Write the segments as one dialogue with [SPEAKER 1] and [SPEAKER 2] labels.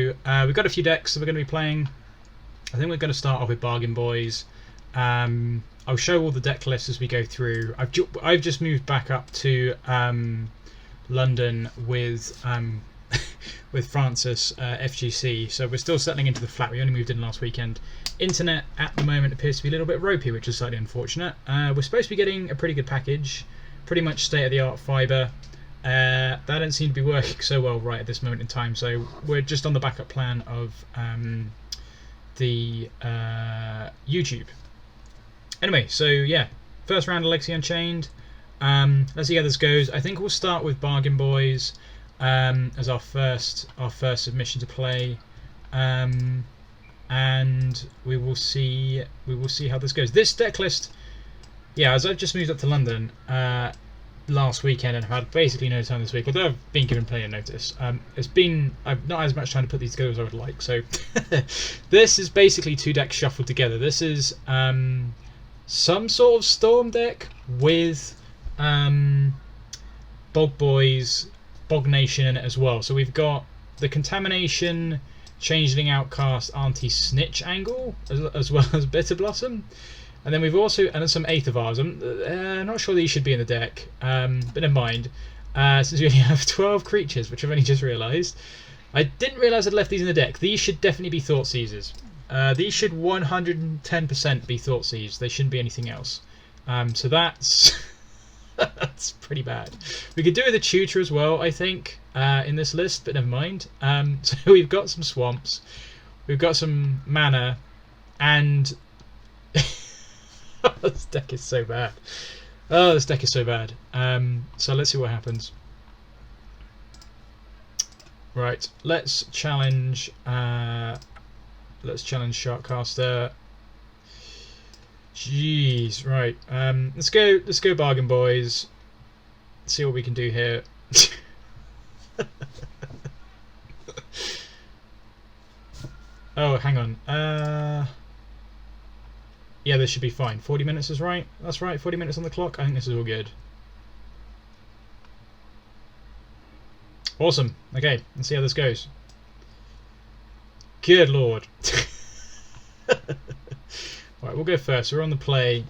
[SPEAKER 1] We've got a few decks that we're going to be playing. I think we're going to start off with Bargain Boys. I'll show all the deck lists as we go through. I've just moved back up to London with with Francis FGC, so we're still settling into the flat. We only moved in last weekend. Internet at the moment appears to be a little bit ropey, which is slightly unfortunate. We're supposed to be getting a pretty good package, pretty much state-of-the-art fibre. That doesn't seem to be working so well right at this moment in time, so we're just on the backup plan of the YouTube. Anyway, so yeah, first round of Legacy Unchained. Let's see how this goes. I think we'll start with Bargain Boys as our first submission to play, and we will see how this goes. This deck list, yeah, as I've just moved up to London last weekend and have had basically no time this week, although I've been given plenty of notice. I've not as much time to put these together as I would like, so this is basically two decks shuffled together. This is some sort of Storm deck with Bog Boys, Bog Nation in it as well. So we've got the Contamination, Changeling Outcast, Anti-Snitch angle, as well as Bitter Blossom. And then we've also, and some Eighth of Ours. I'm not sure these should be in the deck, but never mind. Since we only have 12 creatures, which I've only just realised. I didn't realise I'd left these in the deck. These should definitely be Thought Seizers. These should 110% be Thought Seizers. They shouldn't be anything else. So that's that's pretty bad. We could do with a Tutor as well, I think, in this list, but never mind. So we've got some Swamps, we've got some Mana, and this deck is so bad. Oh, this deck is so bad. So let's see what happens. Right, let's challenge Sharkcaster. Jeez, right. Let's go Bargain Boys. See what we can do here. Oh, hang on. Yeah, this should be fine. 40 minutes is right. That's right, 40 minutes on the clock. I think this is all good. Awesome. Okay, let's see how this goes. Good lord. Right, we'll go first. We're on the play.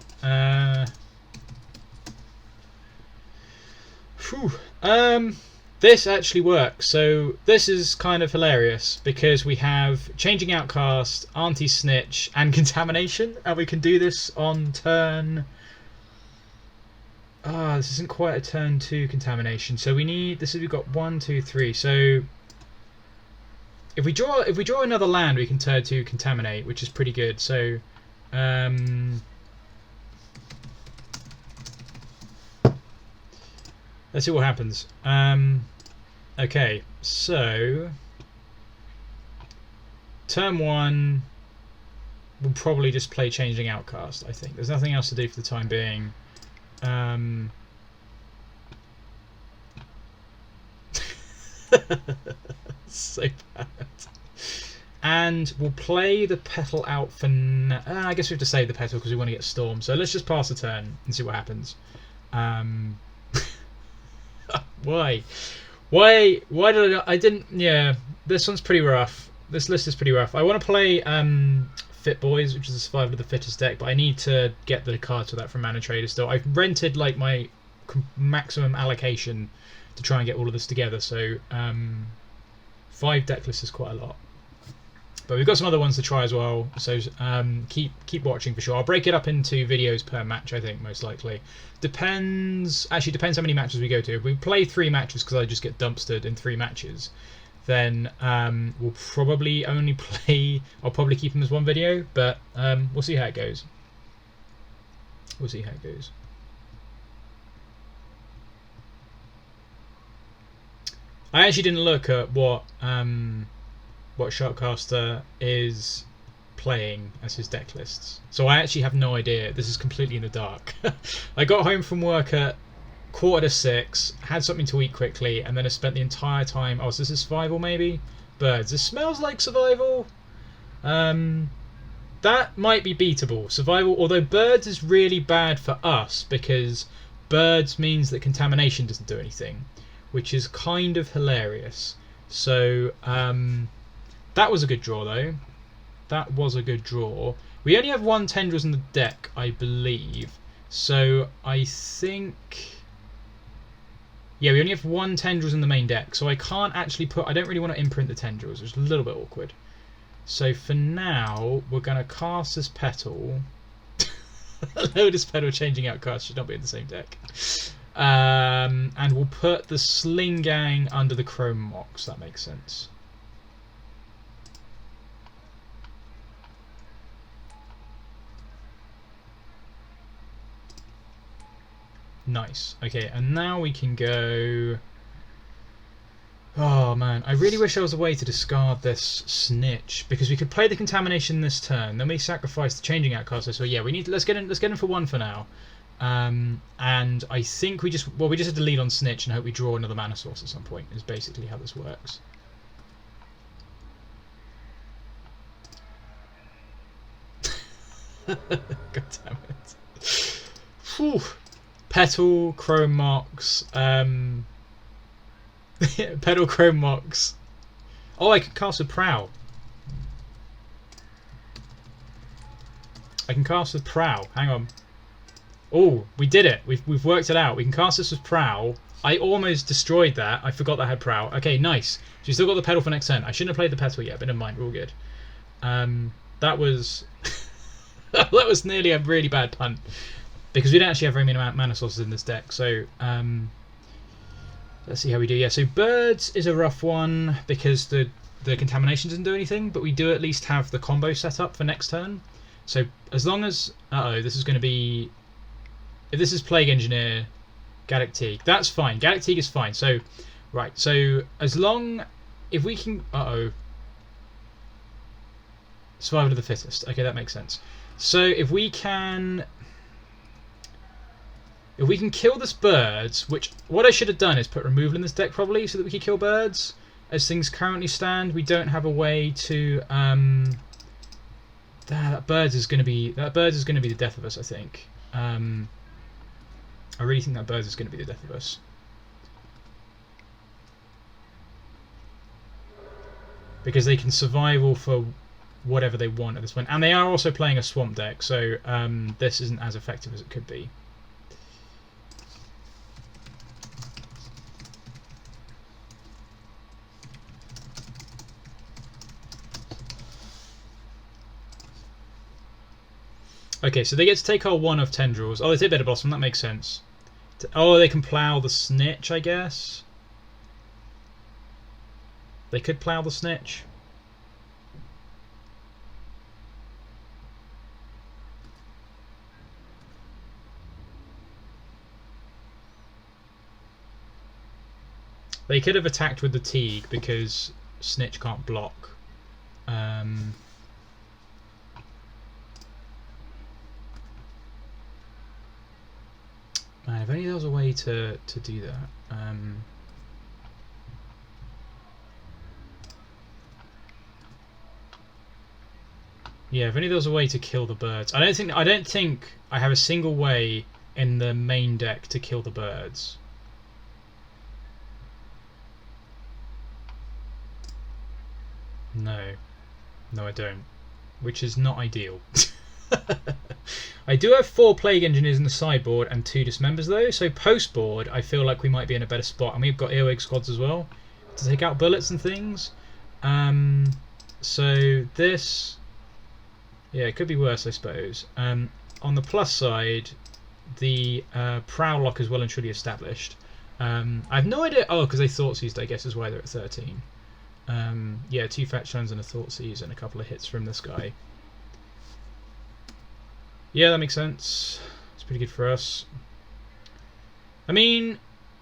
[SPEAKER 1] This actually works. So this is kind of hilarious because we have Changing Outcast, Anti-Snitch, and Contamination, and we can do this on turn. This isn't quite a turn 2 Contamination. So we need this. We've got 1, 2, 3. So if we draw another land, we can turn 2 Contaminate, which is pretty good. So let's see what happens. Okay, so turn 1 we'll probably just play Changing Outcast. I think there's nothing else to do for the time being. So bad. And we'll play the Petal out for I guess we have to save the Petal because we want to get Storm. So let's just pass the turn and see what happens. Why did I didn't, yeah, this one's pretty rough. This list is pretty rough. I want to play Fit Boys, which is the Survival of the Fittest deck, but I need to get the cards for that from Mana Trader still. I've rented like my maximum allocation to try and get all of this together, so 5 deck lists is quite a lot. But we've got some other ones to try as well, so keep watching for sure. I'll break it up into videos per match, I think, most likely. Depends how many matches we go to. If we play 3 matches because I just get dumpstered in 3 matches, then we'll probably only play. I'll probably keep them as one video, but we'll see how it goes. We'll see how it goes. I actually didn't look at what Sharkcaster is playing as his deck lists, so I actually have no idea. This is completely in the dark. I got home from work at 5:45, had something to eat quickly, and then I spent the entire time. Oh, so this is survival maybe? Birds. This smells like survival. That might be beatable. Survival, although birds is really bad for us because birds means that contamination doesn't do anything, which is kind of hilarious. So That was a good draw, though. That was a good draw. We only have 1 Tendrils in the deck, I believe. So I think... Yeah, we only have 1 Tendrils in the main deck. So I can't actually put... I don't really want to imprint the Tendrils. It's a little bit awkward. So for now, we're going to cast this Petal. Lotus Petal changing out cards should not be in the same deck. And we'll put the Sling Gang under the Chrome Mox. That makes sense. Nice. Okay, and now we can go... Oh man, I really wish there was a way to discard this Snitch, because we could play the Contamination this turn, then we sacrifice the Changing Out card. So yeah, we need to, let's get in for 1 for now. And I think we just have to lead on Snitch and hope we draw another mana source at some point. Is basically how this works. God damn it. Whew. Petal, Chrome Mox, Petal, Chrome Mox. Oh, I can cast with Prow. I can cast with Prow. Hang on. Oh, we did it. We've worked it out. We can cast this with Prow. I almost destroyed that. I forgot that had Prow. Okay, nice. So you still got the Petal for next turn. I shouldn't have played the Petal yet, but never mind. We're all good. That was that was nearly a really bad punt. Because we don't actually have very many mana sources in this deck, so let's see how we do. Yeah, so Birds is a rough one because the Contamination doesn't do anything, but we do at least have the combo set up for next turn. So as long as... Uh-oh, this is going to be... If this is Plague Engineer, Gaddock Teague, that's fine. Gaddock Teague is fine. So, right, so as long... If we can... Uh-oh. Survival of the Fittest. Okay, that makes sense. So if we can... If we can kill this Birds, which what I should have done is put removal in this deck probably so that we could kill Birds. As things currently stand, we don't have a way to. That Birds is going to be the death of us. I think. I really think that Birds is going to be the death of us. Because they can survival for whatever they want at this point, and they are also playing a swamp deck, so this isn't as effective as it could be. Okay, so they get to take our 1 of Tendrils. Oh, they take Bitter Blossom, that makes sense. Oh, they can plough the Snitch, I guess. They could plough the Snitch. They could have attacked with the Teague because Snitch can't block. Man, if only there was a way to do that. Yeah, if only there was a way to kill the Birds. I don't think I have a single way in the main deck to kill the Birds. No, I don't. Which is not ideal. I do have 4 Plague Engineers in the sideboard and 2 Dismembers though, so post-board I feel like we might be in a better spot. And we've got Earwig Squads as well to take out bullets and things. So this... Yeah, it could be worse I suppose. On the plus side, the Prowlock is well and truly established. I have no idea... Oh, because they Thought Seized I guess is why they're at 13. Yeah, 2 Fetch Lands and a Thought Seize and a couple of hits from this guy. Yeah, that makes sense. It's pretty good for us. I mean,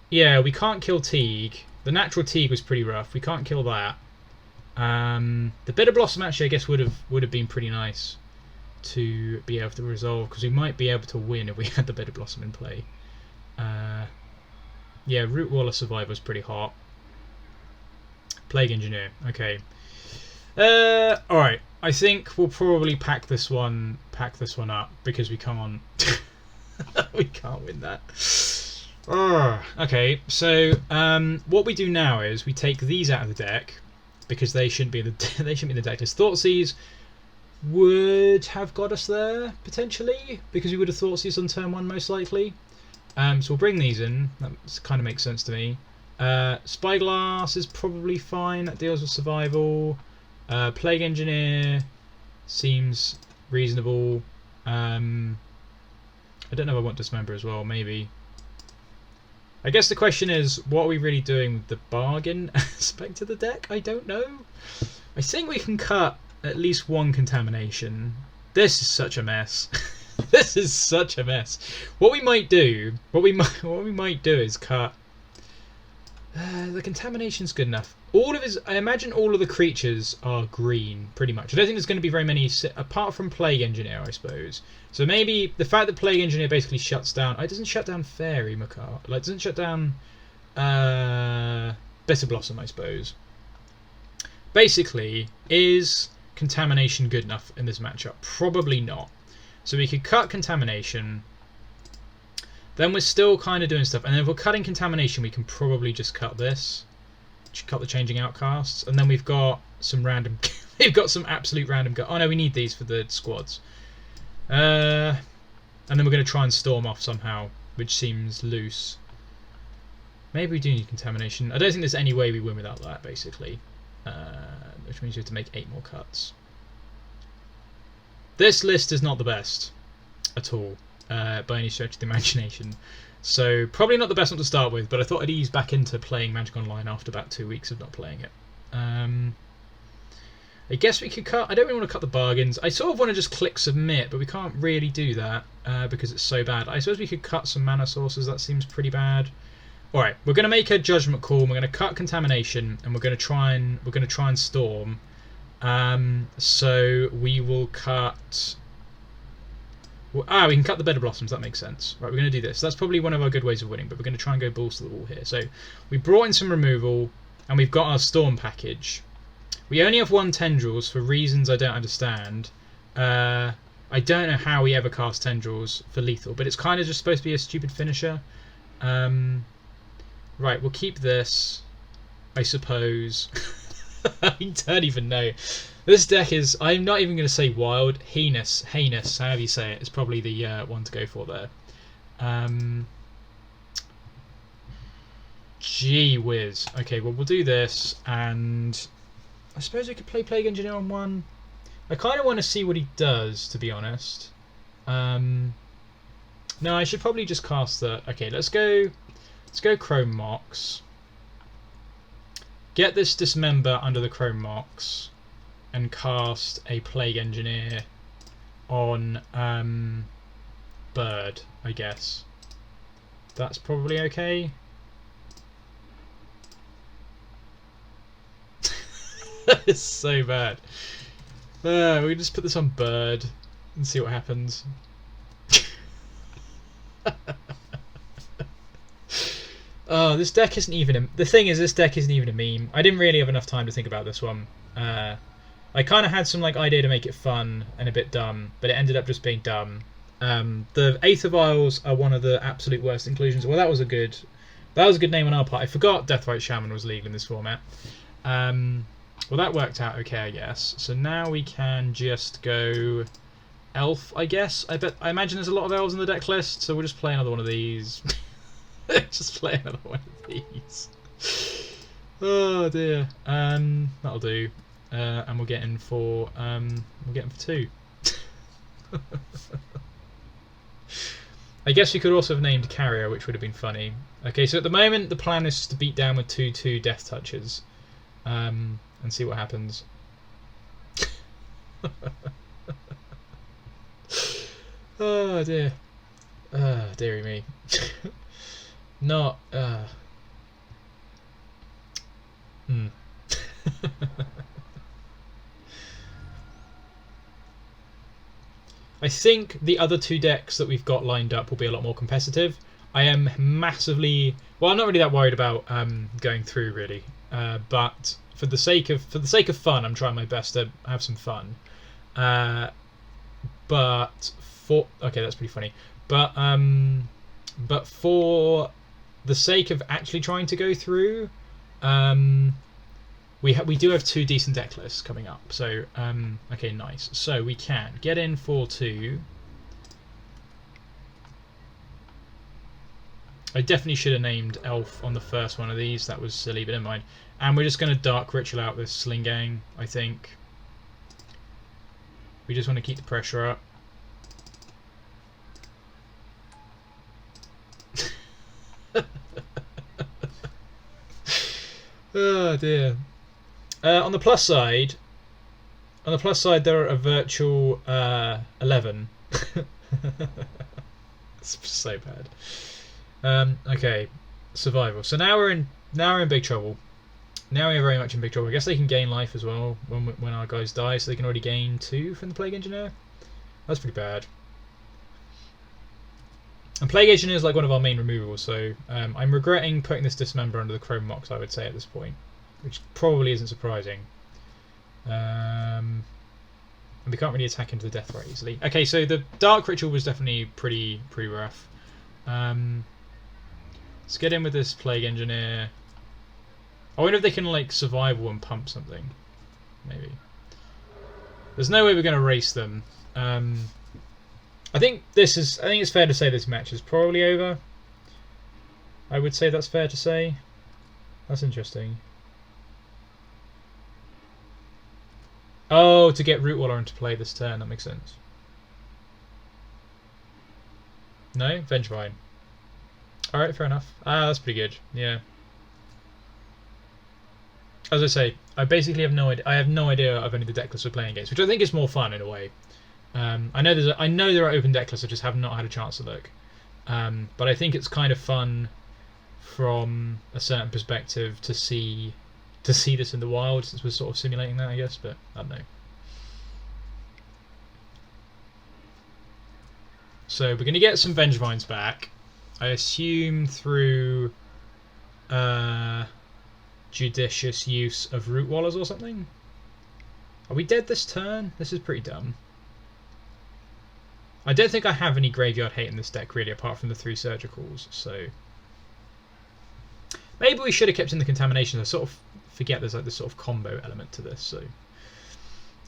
[SPEAKER 1] yeah, we can't kill Teague. The natural Teague was pretty rough. We can't kill that. The Bitter Blossom actually, I guess, would have been pretty nice to be able to resolve because we might be able to win if we had the Bitter Blossom in play. Yeah, Root Wall of Survivor was pretty hot. Plague Engineer. Okay. All right. I think we'll probably pack this one up because we can't we can't win that. Okay, so what we do now is we take these out of the deck because they shouldn't be in the they shouldn't be in the decklist. Thoughtseize would have got us there potentially, because we would have Thoughtseize on turn 1 most likely. So we'll bring these in. That kind of makes sense to me. Spyglass is probably fine. That deals with survival. Plague Engineer seems reasonable. I don't know if I want Dismember as well. Maybe. I guess the question is, what are we really doing with the bargain aspect of the deck? I don't know. I think we can cut at least 1 contamination. This is such a mess. This is such a mess. What we might do is cut. The contamination's good enough. I imagine all of the creatures are green, pretty much. I don't think there's going to be very many, apart from Plague Engineer, I suppose. So maybe the fact that Plague Engineer basically shuts down. It doesn't shut down Fairy Macabre. Like, it doesn't shut down Bitter Blossom, I suppose. Basically, is contamination good enough in this matchup? Probably not. So we could cut contamination. Then we're still kind of doing stuff. And then if we're cutting contamination, we can probably just cut this. Cut the changing outcasts. And then we've got some random... we've got some absolute random... Oh no, we need these for the squads. And then we're going to try and storm off somehow, which seems loose. Maybe we do need contamination. I don't think there's any way we win without that, basically. Which means we have to make 8 more cuts. This list is not the best at all, by any stretch of the imagination. So probably not the best one to start with, but I thought I'd ease back into playing Magic Online after about 2 weeks of not playing it. I guess we could cut... I don't really want to cut the bargains. I sort of want to just click submit, but we can't really do that because it's so bad. I suppose we could cut some mana sources. That seems pretty bad. Alright, we're going to make a judgment call. We're going to cut contamination, and we're going to try and storm. So we will cut... we can cut the Bitter Blossoms, that makes sense. Right, we're going to do this. That's probably one of our good ways of winning, but we're going to try and go balls to the wall here. So we brought in some removal, and we've got our Storm package. We only have 1 Tendrils for reasons I don't understand. I don't know how we ever cast Tendrils for lethal, but it's kind of just supposed to be a stupid finisher. Right, we'll keep this, I suppose. I don't even know. This deck is, I'm not even going to say wild, heinous, however you say it, is probably the one to go for there. Gee whiz. Okay, well we'll do this, and I suppose we could play Plague Engineer on 1. I kind of want to see what he does, to be honest. No, I should probably just cast the... Okay, let's go Chrome Mox. Get this Dismember under the Chrome Mox and cast a Plague Engineer on Bird, I guess. That's probably okay. That is so bad. We can just put this on Bird and see what happens. Oh, this deck isn't even the thing is, this deck isn't even a meme. I didn't really have enough time to think about this one. I kind of had some idea to make it fun and a bit dumb, but it ended up just being dumb. The Aether Vials are one of the absolute worst inclusions. Well, that was a good name on our part. I forgot Deathrite Shaman was legal in this format. Well, that worked out okay, I guess. So now we can just go Elf, I guess. I imagine there's a lot of elves in the deck list, so we'll just play another one of these. Just play another one of these. Oh dear. That'll do. And we'll get in for 2. I guess we could also have named Carrier, which would have been funny. Okay, so at the moment the plan is to beat down with 2/2 Death Touches, and see what happens. Oh dear. Dearie me. Not. I think the other 2 decks that we've got lined up will be a lot more competitive. I am massively... Well, I'm not really that worried about going through, really. But for the sake of fun, I'm trying my best to have some fun. But for... Okay, that's pretty funny. But for the sake of actually trying to go through, we do have 2 decent deck lists coming up. So okay, nice. So we can get in for 2. I definitely should have named Elf on the first one of these. That was silly, but never mind. And we're just going to Dark Ritual out this Sling Gang, I think. We just want to keep the pressure up. Oh dear. On the plus side, there are a virtual 11. It's so bad. Okay, survival. So now we're in big trouble. Now we're very much in big trouble. I guess they can gain life as well when our guys die, so they can already gain 2 from the Plague Engineer. That's pretty bad. And Plague Engineer is like one of our main removals, so I'm regretting putting this Dismember under the Chrome Mox, I would say, at this point, which probably isn't surprising. And we can't really attack into the death right easily. Okay, so the Dark Ritual was definitely pretty rough. Let's get in with this Plague Engineer. I wonder if they can like survival and pump something. Maybe. There's no way we're going to race them. I think it's fair to say this match is probably over. I would say that's fair to say. That's interesting. Oh, to get Root Waller into play this turn, that makes sense. No? Vengevine. Alright, fair enough. That's pretty good, yeah. As I say, I basically have no idea. I have no idea of any of the deck lists we're playing against, which I think is more fun in a way. I know there are open deck lists. I just have not had a chance to look. But I think it's kind of fun from a certain perspective to see this in the wild, since we're sort of simulating that, I guess. But I don't know. So we're going to get some Vengevines back. I assume through judicious use of Root Wallers or something. Are we dead this turn? This is pretty dumb. I don't think I have any graveyard hate in this deck really, apart from the 3 surgicals. So maybe we should have kept in the contamination. I sort of forget there's like this sort of combo element to this. So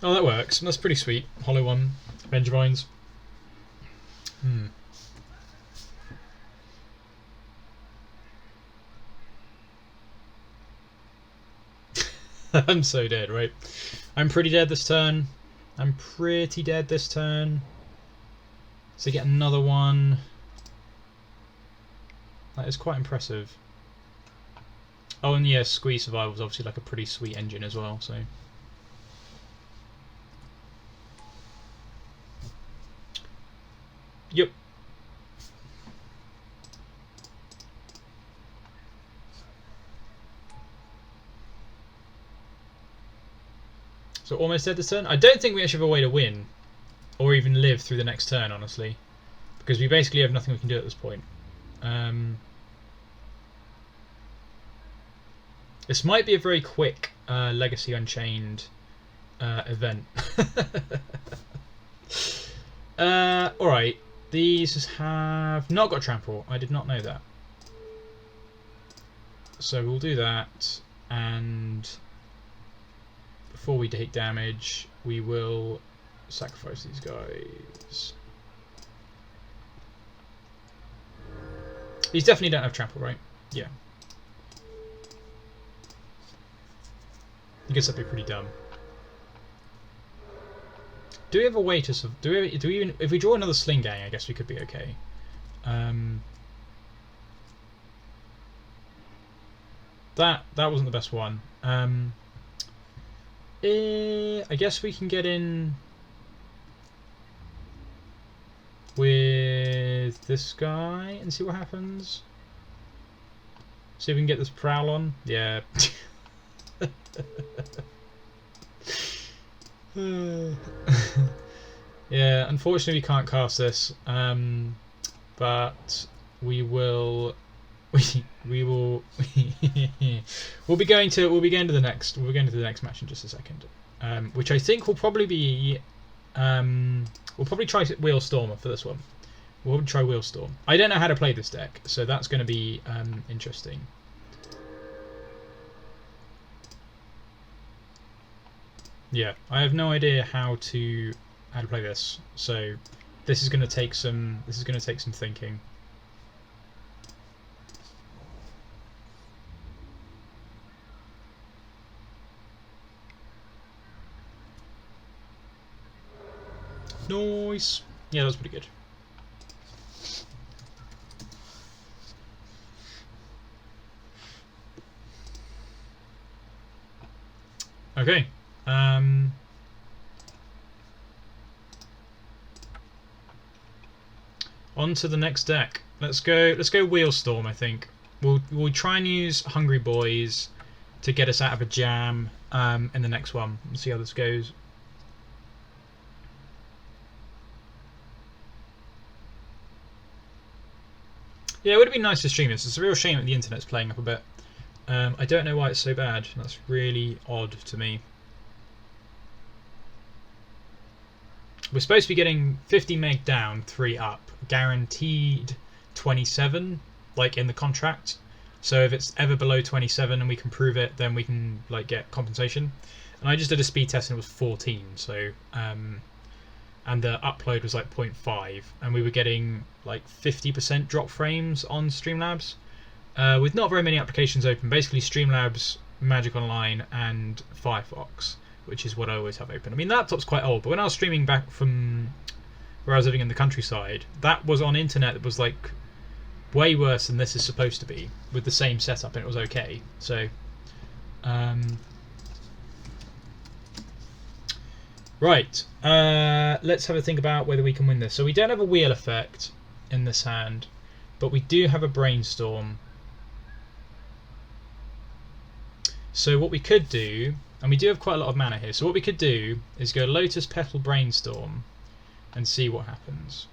[SPEAKER 1] that works. That's pretty sweet. Hollow 1, Vengevines. I'm so dead, right? I'm pretty dead this turn. So get another one. That is quite impressive. Oh, and yeah, Squeeze Survival is obviously like a pretty sweet engine as well, so. Yep. So almost dead this turn. I don't think we actually have a way to win, or even live through the next turn, honestly, because we basically have nothing we can do at this point. This might be a very quick Legacy Unchained event. Alright, these have not got Trample. I did not know that. So we'll do that, and before we take damage, we will sacrifice these guys. These definitely don't have Trample, right? Yeah. I guess that'd be pretty dumb. Do we have a way to do we even if we draw another Sling Gang? I guess we could be okay. That wasn't the best one. I guess we can get in with this guy and see what happens. See if we can get this Prowl on. Yeah. Yeah, unfortunately we can't cast this, but we will. We'll be going to the next match in just a second, which I think will probably be we'll probably try Wheelstorm for this one. We'll try Wheelstorm. I don't know how to play this deck, so that's going to be interesting. Yeah, I have no idea how to play this, so this is going to take some thinking. Nice. Yeah, that was pretty good. Okay. On to the next deck. Let's go Wheelstorm, I think. We'll try and use Hungry Boys to get us out of a jam in the next one. We'll see how this goes. Yeah, it would have been nice to stream this. It's a real shame that the internet's playing up a bit. I don't know why it's so bad. That's really odd to me. We're supposed to be getting 50 meg down, 3 up, guaranteed 27, like in the contract. So if it's ever below 27 and we can prove it, then we can like get compensation. And I just did a speed test and it was 14. So and the upload was like 0.5, and we were getting like 50% drop frames on Streamlabs with not very many applications open. Basically Streamlabs, Magic Online, and Firefox, which is what I always have open. I mean, the laptop's quite old, but when I was streaming back from where I was living in the countryside, that was on internet that was like way worse than this is supposed to be with the same setup, and it was okay. So right, let's have a think about whether we can win this. So we don't have a wheel effect in this hand, but we do have a brainstorm. So what we could do, and we do have quite a lot of mana here, so what we could do is go Lotus Petal Brainstorm and see what happens.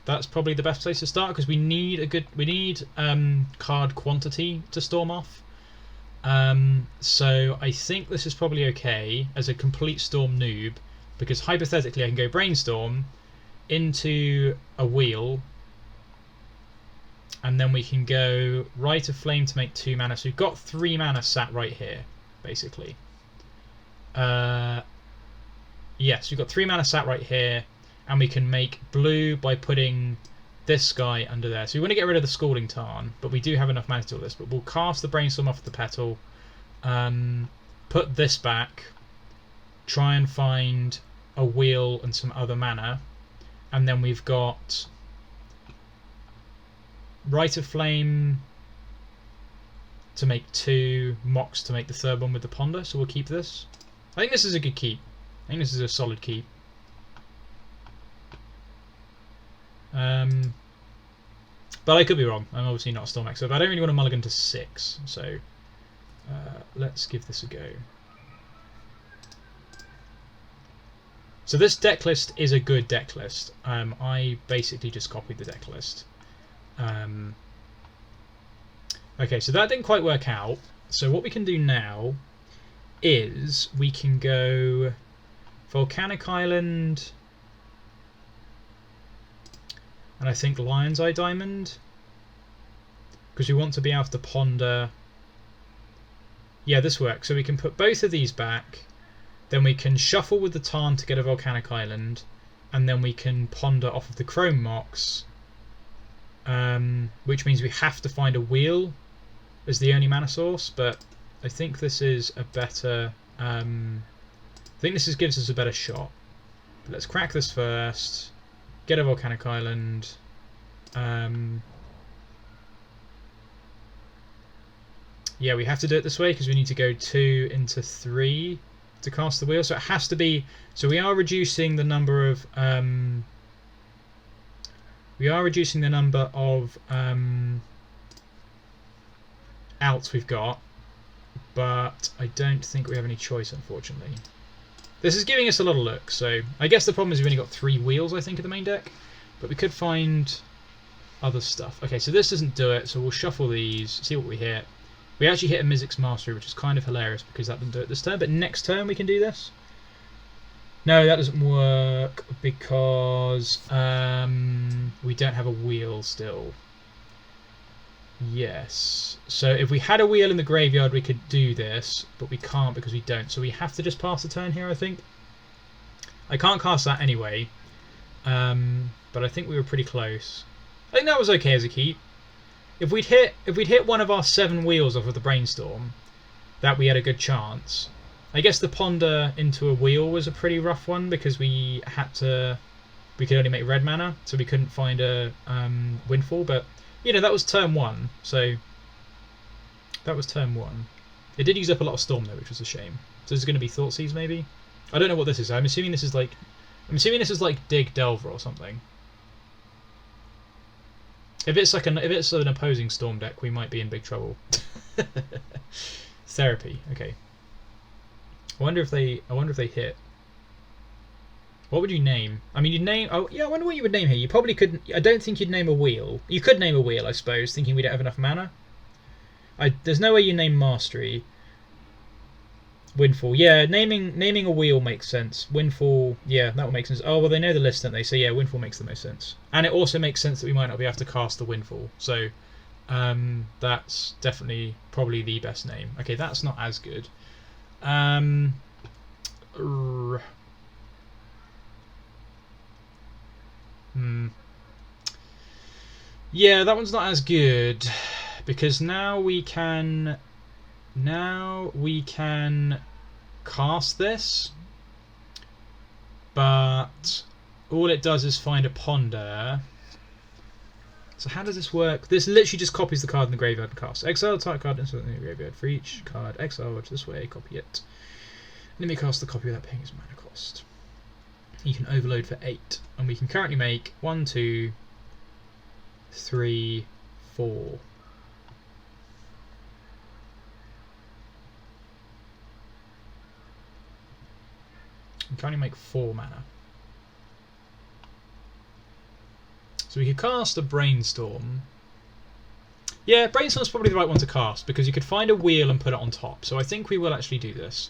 [SPEAKER 1] That's probably the best place to start because we need card quantity to storm off. So I think this is probably okay as a complete storm noob, because hypothetically I can go Brainstorm into a wheel, and then we can go Rite of Flame to make 2 mana. So we've got 3 mana sat right here, basically. Yes, we've got 3 mana sat right here, and we can make blue by putting this guy under there. So we want to get rid of the Scalding Tarn, but we do have enough mana to do this. But we'll cast the Brainstorm off the Petal, put this back, try and find a wheel and some other mana, and then we've got Rite of Flame to make 2, Mox to make the third one with the Ponder, so we'll keep this. I think this is a good keep. I think this is a solid keep. But I could be wrong. I'm obviously not a Storm expert, but I don't really want to mulligan to 6, so let's give this a go. So this deck list is a good deck list. I basically just copied the deck list. Okay, so that didn't quite work out. So what we can do now is we can go Volcanic Island, and I think Lion's Eye Diamond, because we want to be able to ponder. Yeah, this works. So we can put both of these back, then we can shuffle with the Tarn to get a Volcanic Island, and then we can ponder off of the Chrome Mox, which means we have to find a wheel as the only mana source. But I think this is a better. I think this gives us a better shot. But let's crack this first. Get a Volcanic Island. Yeah, we have to do it this way because we need to go 2 into 3 to cast the wheel. So it has to be. So we are reducing the number of. Outs we've got, but I don't think we have any choice, unfortunately. This is giving us a lot of looks, so I guess the problem is we've only got 3 wheels, I think, in the main deck, but we could find other stuff. Okay, so this doesn't do it, so we'll shuffle these, see what we hit. We actually hit a Mizzix Mastery, which is kind of hilarious because that didn't do it this turn, but next turn we can do this. No, that doesn't work because we don't have a wheel still. Yes. So if we had a wheel in the graveyard, we could do this, but we can't because we don't. So we have to just pass the turn here, I think. I can't cast that anyway, but I think we were pretty close. I think that was okay as a keep. If we'd hit one of our 7 wheels off of the brainstorm, that we had a good chance. I guess the ponder into a wheel was a pretty rough one because we could only make red mana, so we couldn't find a windfall. But you know, that was turn 1, so that was turn 1. It did use up a lot of storm though, which was a shame. So this is going to be Thoughtseize maybe. I don't know what this is. I'm assuming this is like Dig Delver or something. If it's an opposing storm deck, we might be in big trouble. Therapy. Okay. I wonder if they hit. What would you name? I mean, you'd name. Oh, yeah. I wonder what you would name here. You probably couldn't. I don't think you'd name a wheel. You could name a wheel, I suppose, thinking we don't have enough mana. There's no way you name Mastery. Windfall. Yeah, naming a wheel makes sense. Windfall. Yeah, that would make sense. Oh well, they know the list, don't they? So yeah, Windfall makes the most sense. And it also makes sense that we might not be able to cast the Windfall. So that's definitely probably the best name. Okay, that's not as good. Yeah, that one's not as good because now we can cast this, but all it does is find a ponder. So how does this work? This literally just copies the card in the graveyard and casts. Exile the target card instantly in the graveyard. For each card exiled this way, copy it. Let me cast the copy without paying its mana cost. You can overload for 8, and we can currently make 1, 2, 3, 4. We can only make 4 mana. So we could cast a Brainstorm. Yeah, Brainstorm's probably the right one to cast because you could find a wheel and put it on top. So I think we will actually do this.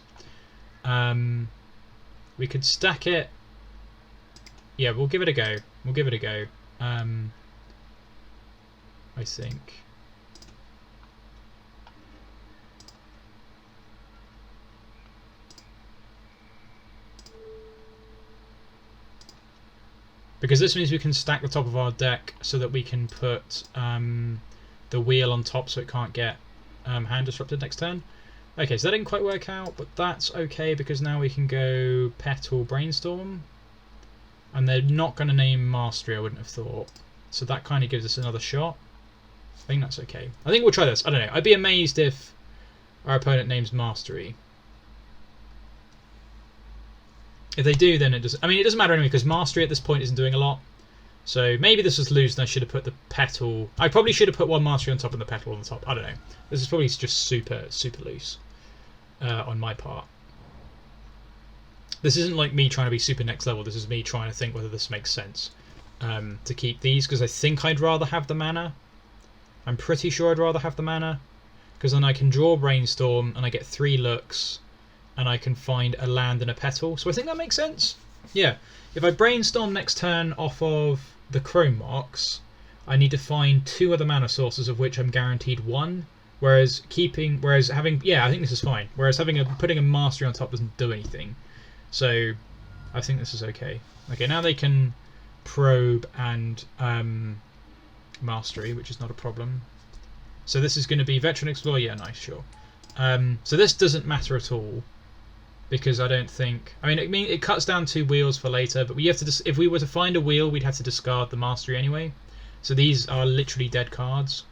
[SPEAKER 1] We could stack it. Yeah, we'll give it a go. I think. Because this means we can stack the top of our deck so that we can put the wheel on top so it can't get hand disrupted next turn. Okay, so that didn't quite work out, but that's okay because now we can go Petal Brainstorm. And they're not going to name Mastery, I wouldn't have thought. So that kind of gives us another shot. I think that's okay. I think we'll try this. I don't know. I'd be amazed if our opponent names Mastery. If they do, then it doesn't. I mean, it doesn't matter anyway because Mastery at this point isn't doing a lot. So maybe this was loose and I should have put the Petal. I probably should have put one Mastery on top and the Petal on the top. I don't know. This is probably just super loose on my part. This isn't like me trying to be super next level. This is me trying to think whether this makes sense to keep these because I think I'd rather have the mana. I'm pretty sure I'd rather have the mana because then I can draw Brainstorm and I get 3 looks and I can find a land and a petal. So I think that makes sense. Yeah, if I Brainstorm next turn off of the Chrome Marks, I need to find 2 other mana sources of which I'm guaranteed 1. Whereas having, yeah, I think this is fine. Whereas putting a Mastery on top doesn't do anything. So I think this is okay. Okay, now they can probe and Mastery, which is not a problem. So this is going to be Veteran Explorer. Yeah, nice, sure. So this doesn't matter at all because I don't think. I mean, it cuts down 2 wheels for later, but we have to. If we were to find a wheel, we'd have to discard the Mastery anyway. So these are literally dead cards.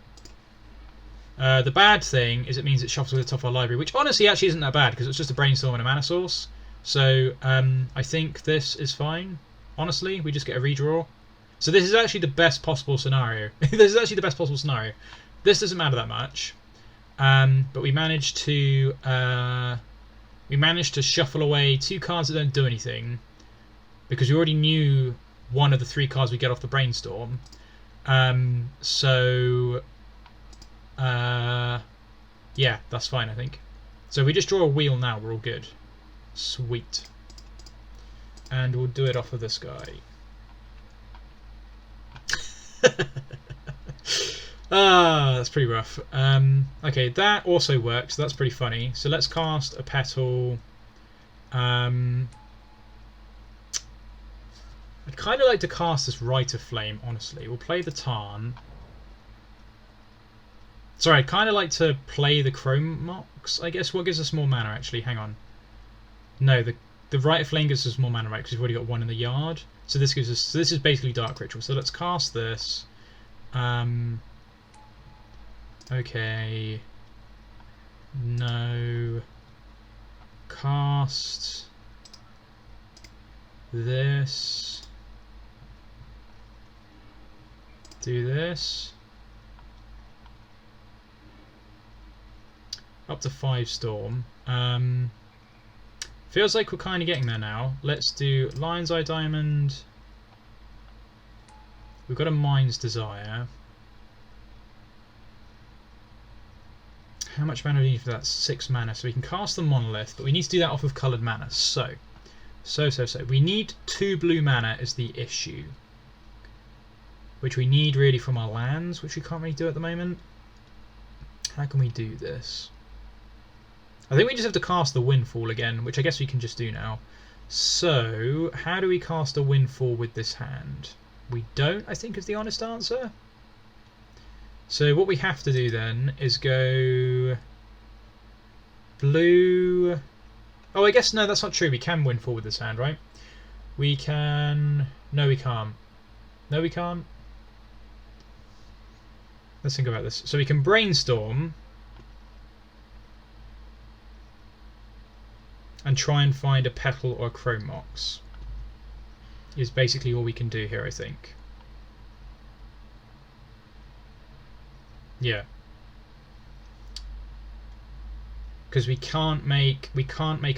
[SPEAKER 1] The bad thing is it means it shuffles to the top of our library, which honestly actually isn't that bad because it's just a Brainstorm and a mana source. So I think this is fine. Honestly, we just get a redraw. So this is actually the best possible scenario. This doesn't matter that much, but we managed to shuffle away 2 cards that don't do anything because we already knew one of the 3 cards we get off the Brainstorm. Yeah, that's fine. I think. So if we just draw a wheel now, we're all good. Sweet. And we'll do it off of this guy. Ah, that's pretty rough. Okay, that also works. That's pretty funny. So let's cast a petal. I'd kind of like to cast this Rite of Flame, honestly. We'll play the Tarn. Sorry, I'd kind of like to play the Chrome Mox, I guess. What gives us more mana, actually? Hang on. No, the Rite of Flame gives us more mana, right? Because we've already got one in the yard. So this gives us... So this is basically Dark Ritual. So let's cast this. Okay. No. Cast this. Do this. Up to 5 storm. Feels like we're kind of getting there now. Let's do Lion's Eye Diamond. We've got a Mind's Desire. How much mana do we need for that? 6 mana. So we can cast the Monolith, but we need to do that off of coloured mana. So. We need 2 blue mana is the issue. Which we need really from our lands, which we can't really do at the moment. How can we do this? I think we just have to cast the Windfall again, which I guess we can just do now. So, how do we cast a Windfall with this hand? We don't, I think, is the honest answer. So what we have to do then is go blue. Oh, I guess no, that's not true. We can Windfall with this hand, right? We can. No, we can't. No, we can't. Let's think about this. So we can Brainstorm and try and find a Petal or a Chrome Mox. Is basically all we can do here, I think. Yeah. Because we can't make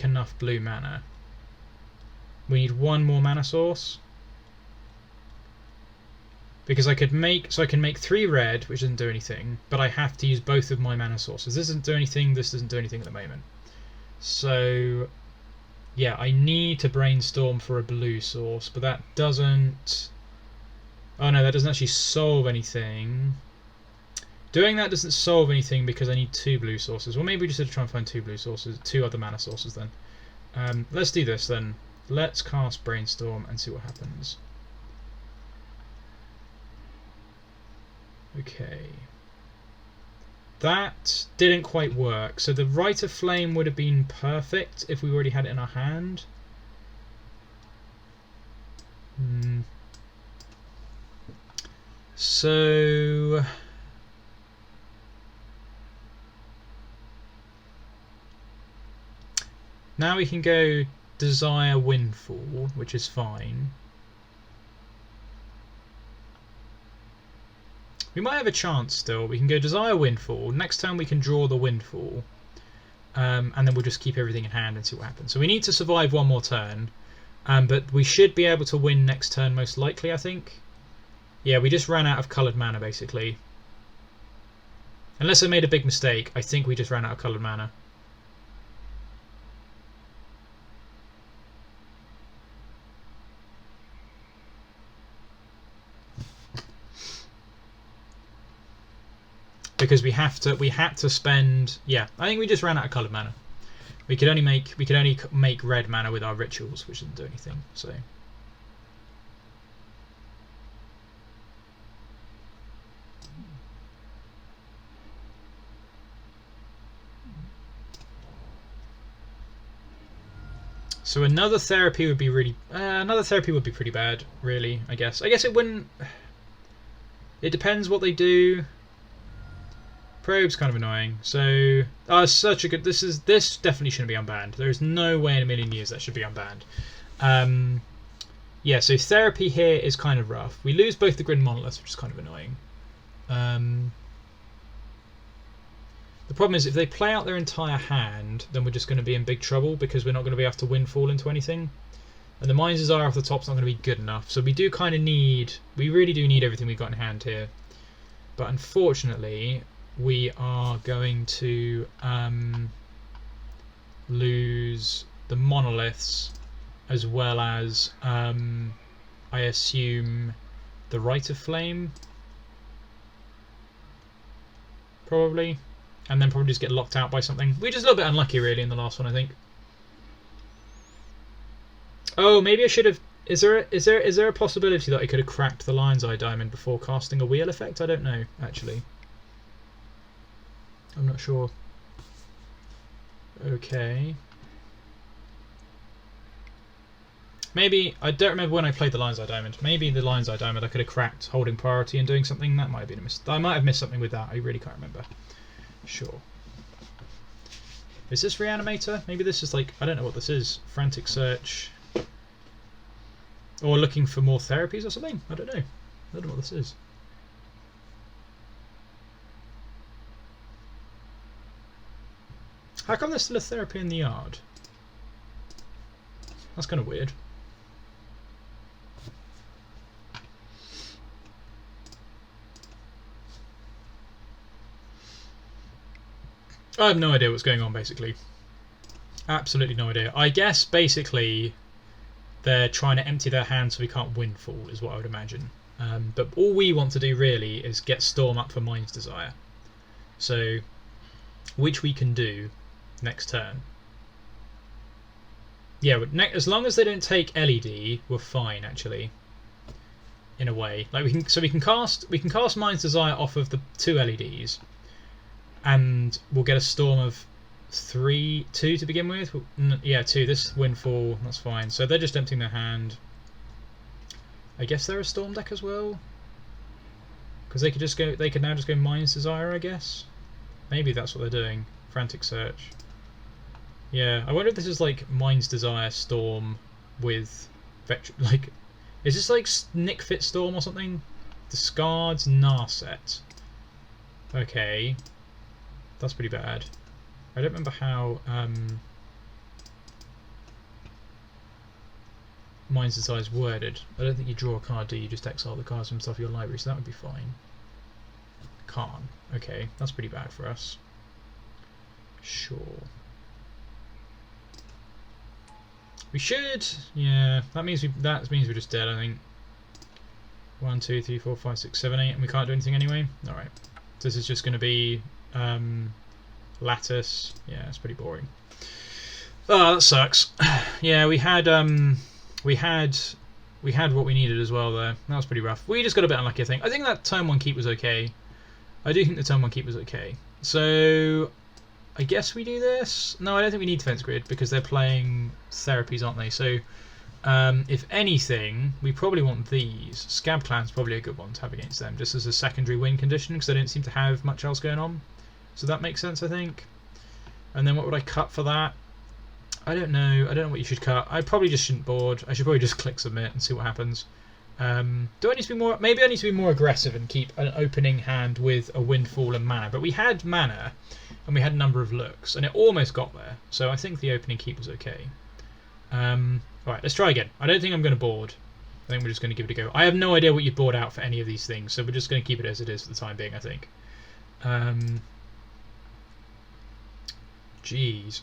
[SPEAKER 1] enough blue mana. We need one more mana source. Because I can make 3 red, which doesn't do anything, but I have to use both of my mana sources. This doesn't do anything, this doesn't do anything at the moment. So yeah, I need to Brainstorm for a blue source, but that doesn't... Oh no, that doesn't actually solve anything. Doing that doesn't solve anything because I need 2 blue sources. Well, maybe we just have to try and find 2 blue sources, 2 other mana sources then. Let's do this then. Let's cast Brainstorm and see what happens. Okay. That didn't quite work. So the Rite of Flame would have been perfect if we already had it in our hand. So... now we can go Desire Windfall, which is fine. We might have a chance still. We can go Desire Windfall. Next turn we can draw the Windfall. And then we'll just keep everything in hand and see what happens. So we need to survive one more turn. But we should be able to win next turn most likely, I think. Yeah, we just ran out of coloured mana basically. Unless I made a big mistake, I think we just ran out of coloured mana. Because we had to spend, yeah, I think we just ran out of coloured mana. We could only make red mana with our rituals, which didn't do anything. So another therapy would be pretty bad, really. I guess it wouldn't. It depends what they do. Probe's kind of annoying. So, such a good. This definitely shouldn't be unbanned. There is no way in a million years that should be unbanned. Yeah. So therapy here is kind of rough. We lose both the Grid Monoliths, which is kind of annoying. The problem is if they play out their entire hand, then we're just going to be in big trouble because we're not going to be able to Windfall into anything. And the Mind's Desire off the top's not going to be good enough. So we really do need everything we've got in hand here. But unfortunately, we are going to lose the Monoliths as well as, I assume, the Rite of Flame. probably, and then probably just get locked out by something. We're just a little bit unlucky, really, in the last one, I think. Oh, maybe I should have. Is there a possibility that I could have cracked the lion's eye diamond before casting a wheel effect? I don't know, actually. I'm not sure. Okay. Maybe, I don't remember when I played the lion's eye diamond. Maybe the lion's eye diamond I could have cracked holding priority and doing something. That might have been a mistake. I might have missed something with that. I really can't remember. Sure. Is this reanimator? Maybe this is like, I don't know what this is. Frantic search. Or looking for more therapies or something? I don't know. I don't know what this is. How come there's still a therapy in the yard? That's kind of weird. I have no idea what's going on, basically. Absolutely no idea. I guess, basically, they're trying to empty their hand so we can't windfall, is what I would imagine. But all we want to do, really, is get Storm up for Mind's Desire. So, which we can do next turn. Yeah, as long as they don't take LED, we're fine, actually. In a way. Like we can cast Mind's Desire off of the 2 LEDs. And we'll get a Storm of 2 to begin with. Yeah, 2. This windfall, that's fine. So they're just emptying their hand. I guess they're a Storm deck as well, because they could now just go Mind's Desire, I guess. Maybe that's what they're doing. Frantic search. Yeah, I wonder if this is like Mind's Desire Storm with like, is this like Nick Fit Storm or something? Discards Narset. Okay. That's pretty bad. I don't remember how Mind's Desire is worded. I don't think you draw a card, do you? Just exile the cards from stuff your library, so that would be fine. Can't. Okay, that's pretty bad for us. Sure. We should. Yeah, that means we're just dead, I think. 1, 2, 3, 4, 5, 6, 7, 8, and we can't do anything anyway. All right. So this is just going to be. Lattice. Yeah, it's pretty boring. Oh, that sucks. Yeah, we had what we needed as well there. That was pretty rough. We just got a bit unlucky, I think. I think that turn 1 keep was okay. I do think the turn 1 keep was okay. So I guess we do this. No, I don't think we need defense grid because they're playing therapies, aren't they? So if anything, we probably want these. Scab Clan's probably a good one to have against them, just as a secondary win condition because they don't seem to have much else going on. So that makes sense, I think. And then what would I cut for that? I don't know. I don't know what you should cut. I probably just shouldn't board. I should probably just click submit and see what happens. Do I need to be more? Maybe I need to be more aggressive and keep an opening hand with a windfall and mana. But we had mana, and we had a number of looks, and it almost got there. So I think the opening keep was okay. Alright, let's try again. I don't think I'm going to board. I think we're just going to give it a go. I have no idea what you'd board out for any of these things, so we're just going to keep it as it is for the time being, I think. Jeez.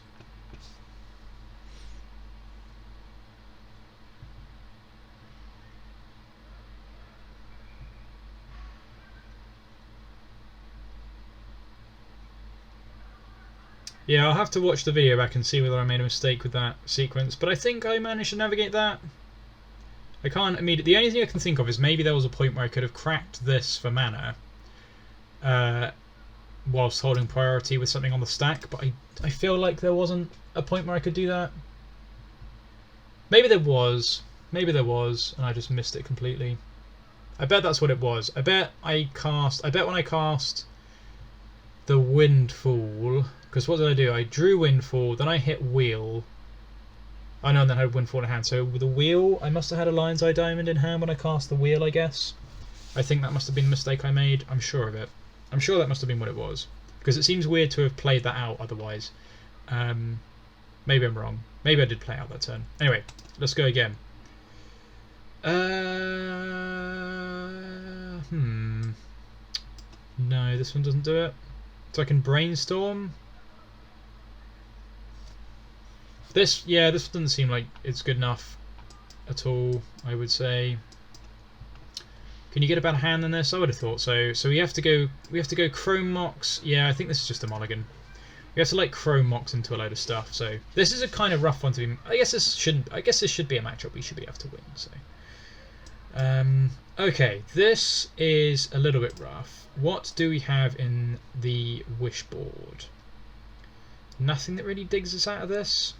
[SPEAKER 1] Yeah, I'll have to watch the video back and see whether I made a mistake with that sequence, but I think I managed to navigate that. I can't immediately. The only thing I can think of is maybe there was a point where I could have cracked this for mana whilst holding priority with something on the stack, but I feel like there wasn't a point where I could do that. Maybe there was, and I just missed it completely. I bet that's what it was. I bet when I cast the Windfall, because what did I do? I drew Windfall, then I hit Wheel. Oh no, and then I had Windfall in hand. So with the Wheel, I must have had a Lion's Eye Diamond in hand when I cast the Wheel, I guess. I think that must have been the mistake I made. I'm sure of it. I'm sure that must have been what it was. Because it seems weird to have played that out otherwise. Maybe I'm wrong. Maybe I did play out that turn. Anyway, let's go again. No, this one doesn't do it. So I can brainstorm. This doesn't seem like it's good enough at all, I would say. Can you get a better hand than this? I would have thought so. So we have to go Chrome Mox. Yeah, I think this is just a mulligan. We have to like Chrome Mox into a load of stuff. So this is a kind of rough one to be. I guess this should be a matchup we should be able to win. So okay, this is a little bit rough. What do we have in the wish board? Nothing that really digs us out of this.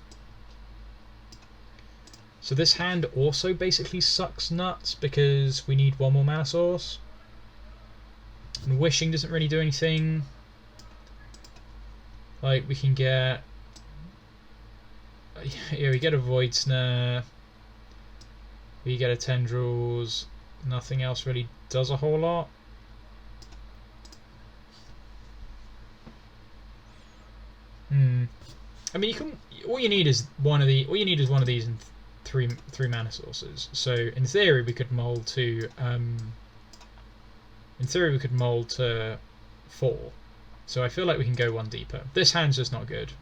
[SPEAKER 1] So this hand also basically sucks nuts because we need one more mana source. And wishing doesn't really do anything. Like we can get, yeah, we get a Void Snare. We get a Tendrils. Nothing else really does a whole lot. I mean, you can. All you need is one of the. All you need is one of these and three mana sources. So in theory, we could mold to. In theory, we could mold to 4. So I feel like we can go one deeper. This hand's just not good.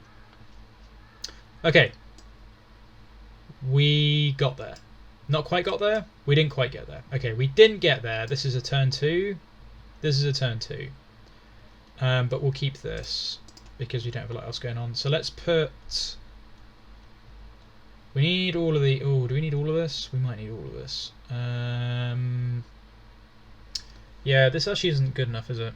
[SPEAKER 1] Okay. We got there. Not quite got there. We didn't quite get there. Okay, we didn't get there. This is a turn 2. This is a turn 2. But we'll keep this because we don't have a lot else going on. So let's put. We need all of the. Oh, do we need all of this? We might need all of this. Yeah, this actually isn't good enough, is it?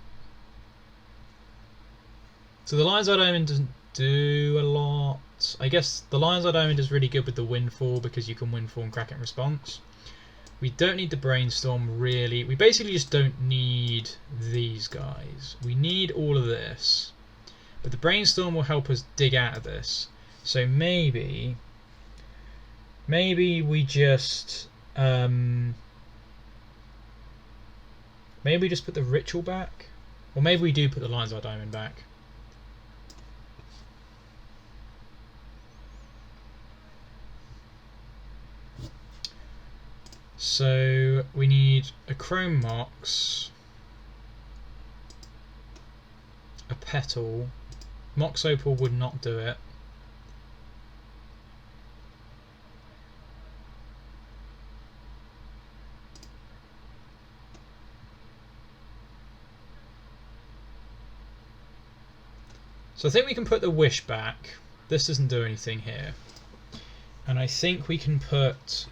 [SPEAKER 1] So the Lion's Eye Diamond doesn't do a lot. I guess the Lion's Eye Diamond is really good with the Windfall because you can Windfall and crack it in response. We don't need the Brainstorm really. We basically just don't need these guys. We need all of this. But the Brainstorm will help us dig out of this. So maybe we just maybe we just put the Ritual back. Or maybe we do put the Lion's Eye Diamond back. So we need a Chrome Mox, a Petal. Mox Opal would not do it. So I think we can put the Wish back. This doesn't do anything here. And I think we can put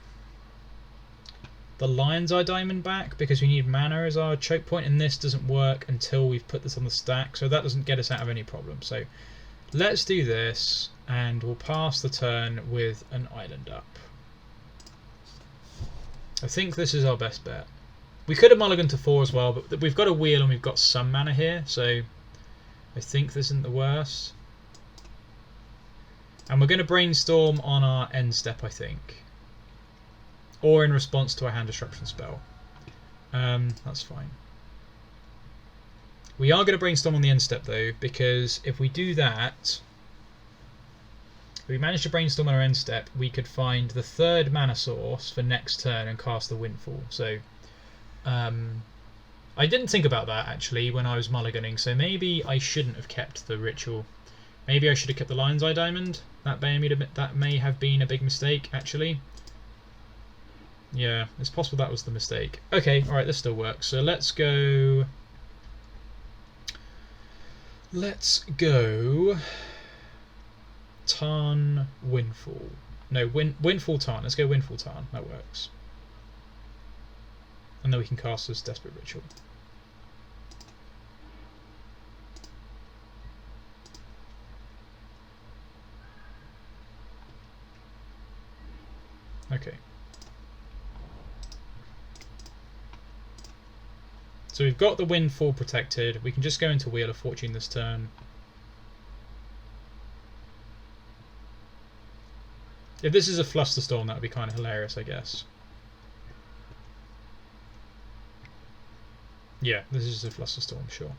[SPEAKER 1] the Lion's Eye Diamond back because we need mana as our choke point, and this doesn't work until we've put this on the stack, so that doesn't get us out of any problem. So let's do this and we'll pass the turn with an island up. I think this is our best bet. We could have mulliganed to 4 as well, but we've got a wheel and we've got some mana here, so I think this isn't the worst. And we're going to Brainstorm on our end step, I think. Or in response to a hand disruption spell. That's fine. We are going to Brainstorm on the end step though, because if we do that, if we manage to Brainstorm on our end step, we could find the 3rd mana source for next turn and cast the Windfall. So I didn't think about that actually when I was mulliganing, so maybe I shouldn't have kept the Ritual. Maybe I should have kept the Lion's Eye Diamond. That may have been a big mistake actually. Yeah, it's possible that was the mistake. Okay, alright, this still works. So let's go... Tarn Windfall. No, Windfall Tarn. Let's go Windfall Tarn. That works. And then we can cast this Desperate Ritual. Okay. So we've got the Windfall protected. We can just go into Wheel of Fortune this turn. If this is a Flusterstorm, that would be kind of hilarious, I guess. Yeah, this is a Flusterstorm, sure.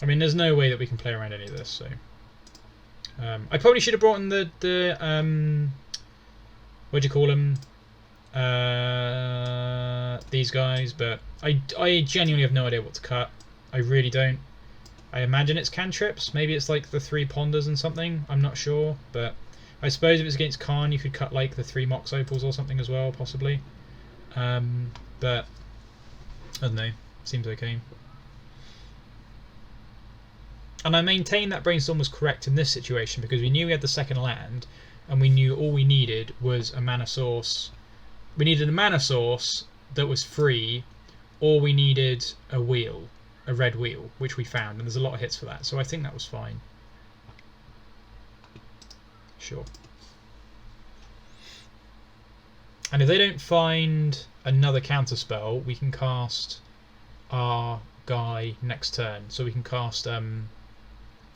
[SPEAKER 1] I mean, there's no way that we can play around any of this, so... I probably should have brought in the what do you call them? These guys, but I genuinely have no idea what to cut. I really don't. I imagine it's cantrips. Maybe it's like the 3 ponders and something. I'm not sure, but I suppose if it's against Khan, you could cut like the 3 Mox Opals or something as well, possibly. But I don't know. Seems okay. And I maintain that Brainstorm was correct in this situation because we knew we had the second land, and we knew all we needed was a mana source. We needed a mana source that was free, or we needed a wheel. A red wheel, which we found, and there's a lot of hits for that, so I think that was fine. Sure. And if they don't find another counterspell, we can cast our guy next turn. So we can cast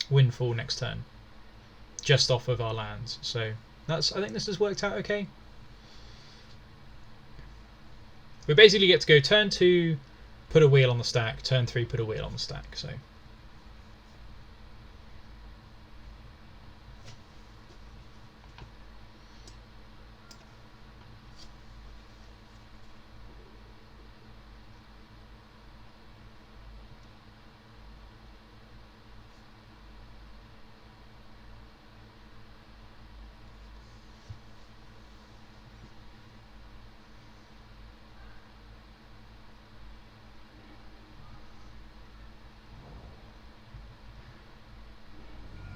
[SPEAKER 1] Windfall next turn, just off of our lands. So that's, I think this has worked out okay. We basically get to go turn 2, put a wheel on the stack, turn 3, put a wheel on the stack. So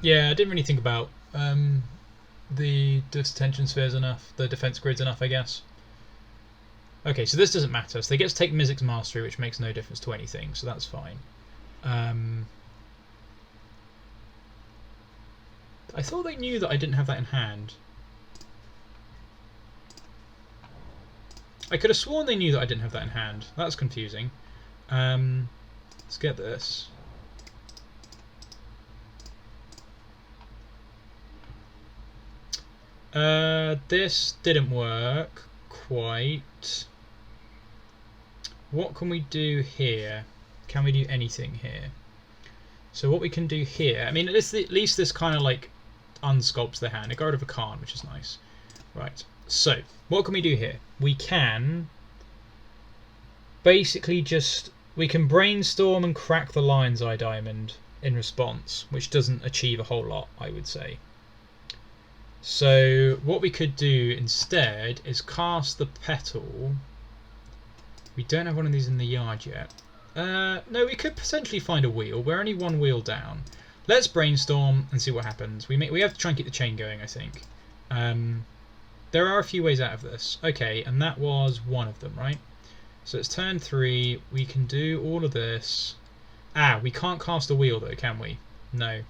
[SPEAKER 1] yeah, I didn't really think about the detention spheres enough, the defense grids enough, I guess. Okay, so this doesn't matter. So they get to take Mizzix's Mastery, which makes no difference to anything, so that's fine. I thought they knew that I didn't have that in hand. I could have sworn they knew that I didn't have that in hand. That's confusing. Let's get this. This didn't work quite. What can we do here? Can we do anything here? So what we can do here, I mean, at least this kind of like unsculpts the hand. It got rid of a Khan, which is nice. Right, so what can we do here? We can basically we can brainstorm and crack the Lion's Eye Diamond in response, which doesn't achieve a whole lot, I would say. So what we could do instead is cast the Petal. We don't have one of these in the yard yet. No, we could potentially find a wheel. We're only 1 wheel down. Let's brainstorm and see what happens. We have to try and keep the chain going, I think. There are a few ways out of this. Okay, and that was one of them, right? So it's turn 3. We can do all of this. We can't cast a wheel though, can we? No.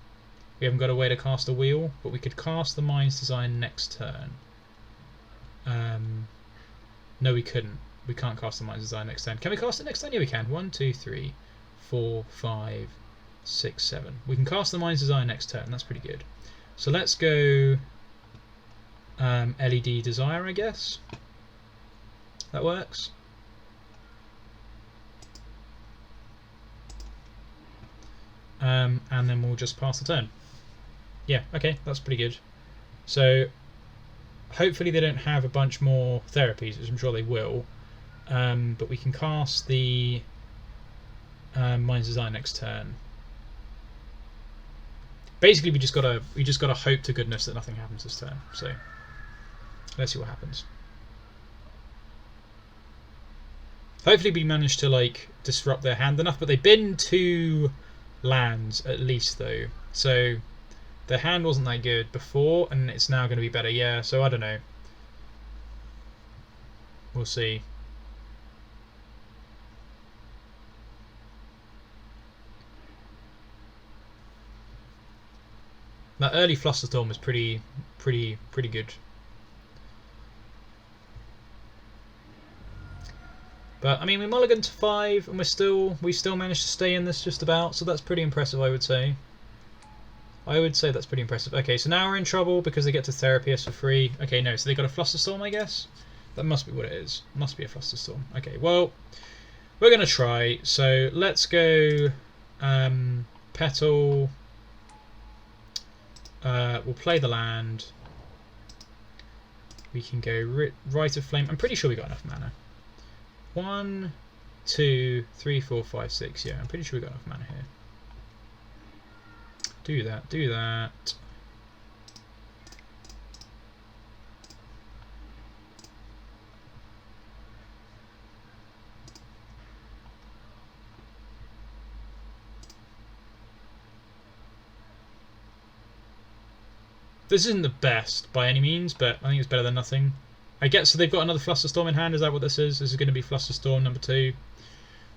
[SPEAKER 1] We haven't got a way to cast a wheel, but we could cast the Mind's Design next turn. No, we couldn't. We can't cast the Mind's Design next turn. Can we cast it next turn? Yeah, we can. 1, 2, 3, 4, 5, 6, 7. We can cast the Mind's Design next turn. That's pretty good. So let's go LED Desire, I guess. That works. And then we'll just pass the turn. Yeah, okay, that's pretty good. So hopefully they don't have a bunch more therapies, which I'm sure they will. But we can cast the Mind's Design next turn. Basically, we just gotta hope to goodness that nothing happens this turn. So let's see what happens. Hopefully, we manage to like disrupt their hand enough. But they've been 2 lands at least, though. So their hand wasn't that good before, and it's now going to be better. Yeah. So I don't know. We'll see. That early Flusterstorm was pretty good. But I mean, we mulliganed to 5, and we still managed to stay in this just about. So that's pretty impressive, I would say. I would say that's pretty impressive. Okay, so now we're in trouble because they get to therapy us for free. Okay, no, so they got a Flusterstorm, I guess. That must be what it is. Must be a Flusterstorm. Okay, well, we're gonna try. So let's go Petal. We'll play the land. We can go Rite of Flame. I'm pretty sure we got enough mana. 1, 2, 3, 4, 5, 6. Yeah, I'm pretty sure we got enough mana here. Do that. Do that. This isn't the best by any means, but I think it's better than nothing. I guess so. They've got another Flusterstorm in hand. Is that what this is? This is going to be Flusterstorm number 2.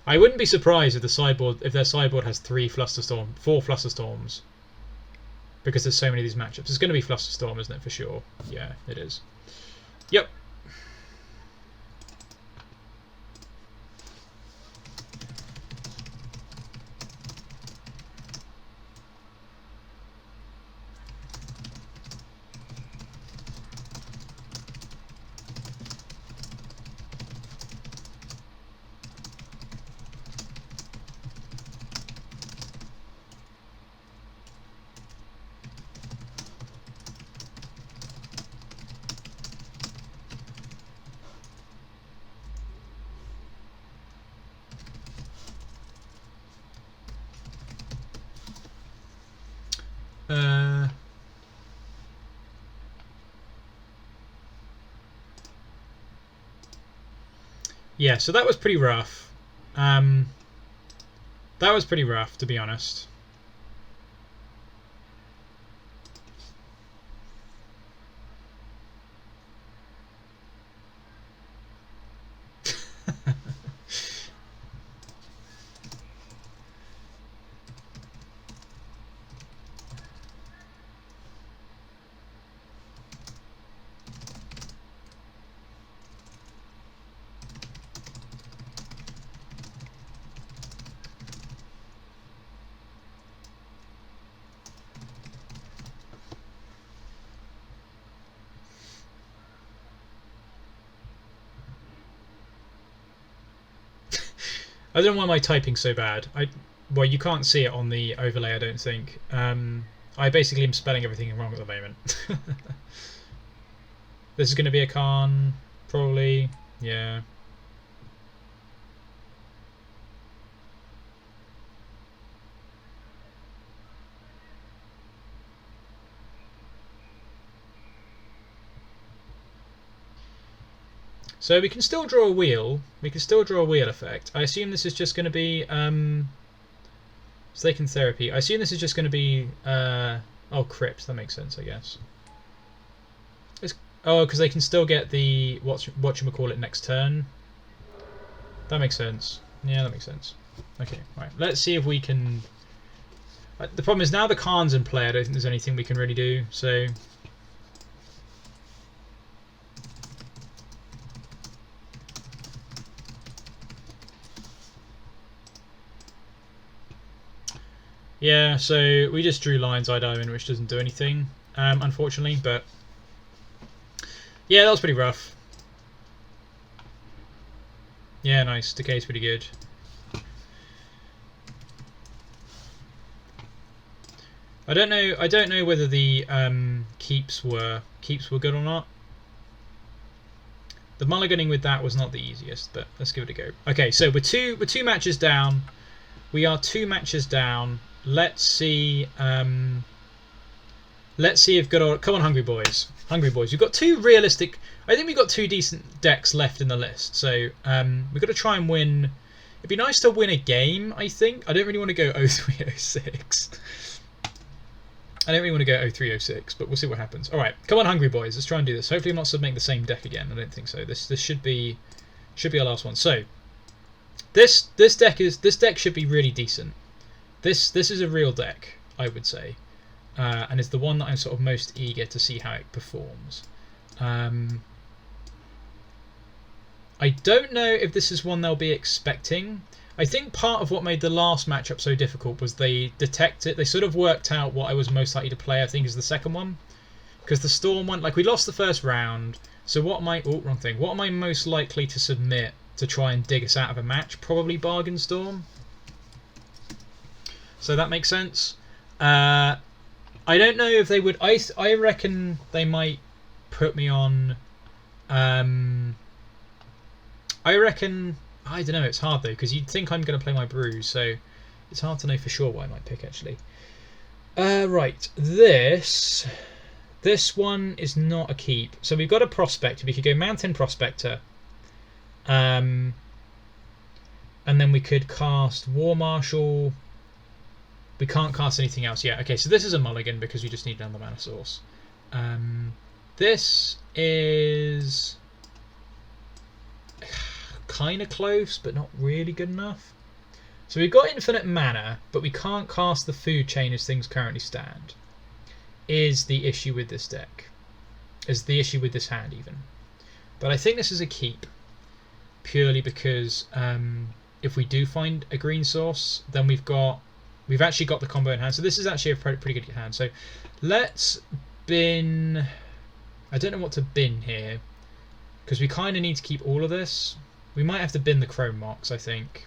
[SPEAKER 1] I wouldn't be surprised if their sideboard has 4 Flusterstorms, because there's so many of these matchups. It's going to be Flusterstorm, isn't it, for sure? Yeah, it is. Yep. Yeah, so that was pretty rough. That was pretty rough, to be honest. I don't know why my typing's so bad. Well, you can't see it on the overlay, I don't think. I basically am spelling everything wrong at the moment. This is going to be a Khan, probably. Yeah. So we can still draw a wheel. We can still draw a wheel effect. I assume this is just going to be Slaking Therapy. I assume this is just going to be oh, Crypt. That makes sense, I guess. Oh, because they can still get the whatchamacallit next turn. That makes sense. Yeah, that makes sense. Okay, right. Let's see if we can. The problem is now the Khan's in play. I don't think there's anything we can really do. So. Yeah, so we just drew Lion's Eye Diamond, which doesn't do anything, unfortunately, but yeah, that was pretty rough. Yeah, nice. Decay's pretty good. I don't know whether the keeps were good or not. The mulliganing with that was not the easiest, but let's give it a go. Okay, so we're two matches down. We are 2 matches down. Let's see if good or come on, Hungry Boys. Hungry Boys. We've got 2 realistic. I think we've got 2 decent decks left in the list. So we've got to try and win. It'd be nice to win a game, I think. I don't really want to go 0306. I don't really want to go 0306, but we'll see what happens. All right, come on, Hungry Boys. Let's try and do this. Hopefully, I'm not submitting the same deck again. I don't think so. This should be our last one. So this deck should be really decent. This is a real deck, I would say, and it's the one that I'm sort of most eager to see how it performs. I don't know if this is one they'll be expecting. I think part of what made the last matchup so difficult was they detected. They sort of worked out what I was most likely to play. I think is the second one, because the Storm one, like we lost the first round. So what am I? Oh, wrong thing. What am I most likely to submit to try and dig us out of a match? Probably Bargain Storm. So that makes sense. I don't know if they would. I reckon they might put me on. I reckon. I don't know. It's hard though because you'd think I'm going to play my Brews, so it's hard to know for sure what I might pick actually. Right, this one is not a keep. So we've got a prospector. We could go Mountain Prospector. And then we could cast War Marshal. We can't cast anything else yet. Okay, so this is a mulligan because we just need another mana source. This is kind of close, but not really good enough. So we've got infinite mana, but we can't cast the food chain as things currently stand. Is the issue with this deck. Is the issue with this hand even. But I think this is a keep. Purely because if we do find a green source, then we've actually got the combo in hand. So this is actually a pretty good hand. So let's bin. I don't know what to bin here. Because we kind of need to keep all of this. We might have to bin the Chrome Mox, I think.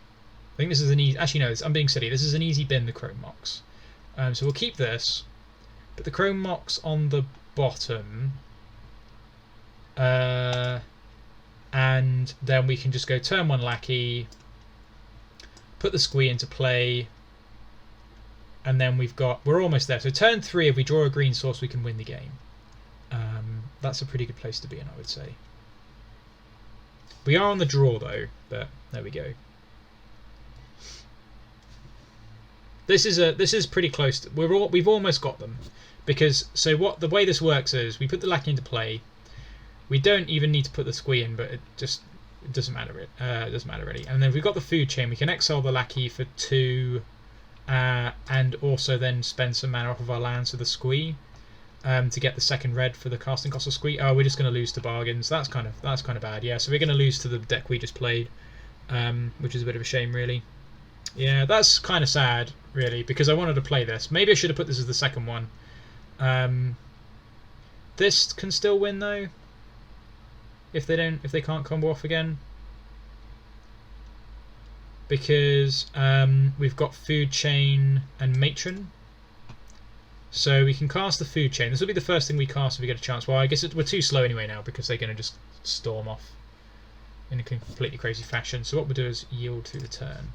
[SPEAKER 1] I think this is an easy... Actually, no, I'm being silly. This is an easy bin, the Chrome Mox. So we'll keep this. Put the Chrome Mox on the bottom. And then we can just go turn 1 Lackey. Put the Squee into play. And then we're almost there. So turn 3, if we draw a green source, we can win the game. That's a pretty good place to be in, I would say. We are on the draw though, but there we go. This is pretty close. We've almost got them, because the way this works is we put the Lackey into play. We don't even need to put the Squee in, but it doesn't matter. It doesn't matter really. And then if we've got the food chain, we can exile the Lackey for 2, and also then spend some mana off of our lands with the Squee. To get the second red for the casting cost of Squee. Oh, we're just going to lose to bargains. That's kind of bad. Yeah, so we're going to lose to the deck we just played, which is a bit of a shame, really. Yeah, that's kind of sad, really, because I wanted to play this. Maybe I should have put this as the second one. This can still win though, if they can't combo off again, because we've got food chain and matron. So we can cast the food chain. This will be the first thing we cast if we get a chance. Well, I guess we're too slow anyway now because they're going to just storm off in a completely crazy fashion. So what we'll do is yield through the turn.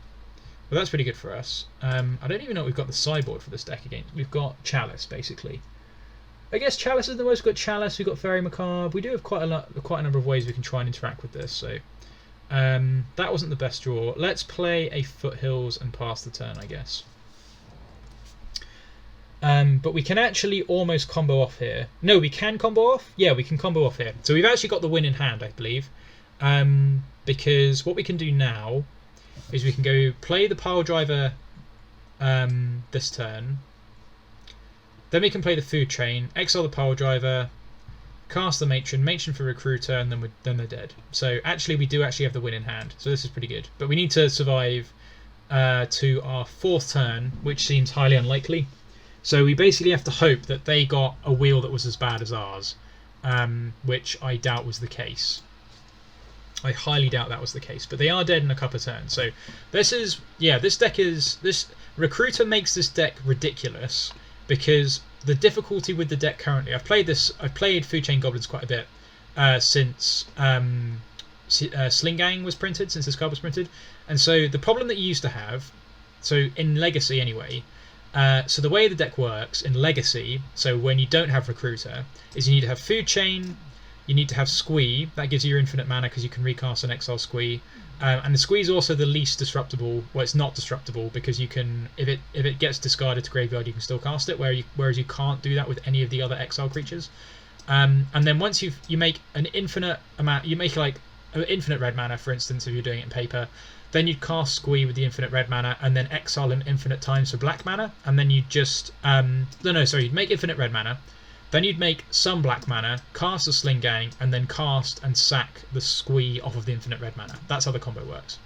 [SPEAKER 1] Well, that's pretty good for us. I don't even know what we've got the sideboard for this deck against. We've got Chalice, basically. I guess Chalice is the most. We've got Chalice, we've got Fairy Macabre. We do have quite a number of ways we can try and interact with this. So that wasn't the best draw. Let's play a Foothills and pass the turn, I guess. But we can actually almost combo off here. No, we can combo off? Yeah, we can combo off here. So we've actually got the win in hand, I believe. Because what we can do now is we can go play the Pile Driver this turn. Then we can play the Food Chain, exile the Pile Driver, cast the Matron for Recruiter, and then they're dead. So actually we do actually have the win in hand. So this is pretty good. But we need to survive to our 4th turn, which seems highly unlikely. So we basically have to hope that they got a wheel that was as bad as ours, which I doubt was the case. I highly doubt that was the case, but they are dead in a couple of turns. So this Recruiter makes this deck ridiculous because the difficulty with the deck currently. I've played Food Chain Goblins quite a bit since Sling Gang was printed, since this card was printed, and so the problem that you used to have, so in Legacy anyway. So the way the deck works in Legacy, so when you don't have Recruiter, is you need to have Food Chain, you need to have Squee, that gives you your infinite mana because you can recast an exile Squee, and the Squee is also the least disruptible. Well, it's not disruptible because you can, if it gets discarded to graveyard, you can still cast it, whereas you can't do that with any of the other exile creatures. And then once you make an infinite amount, you make like an infinite red mana, for instance, if you're doing it in paper. Then you'd cast Squee with the infinite red mana, and then exile an infinite times for black mana, and then you'd just you'd make infinite red mana, then you'd make some black mana, cast a Sling Gang, and then cast and sack the Squee off of the infinite red mana. That's how the combo works.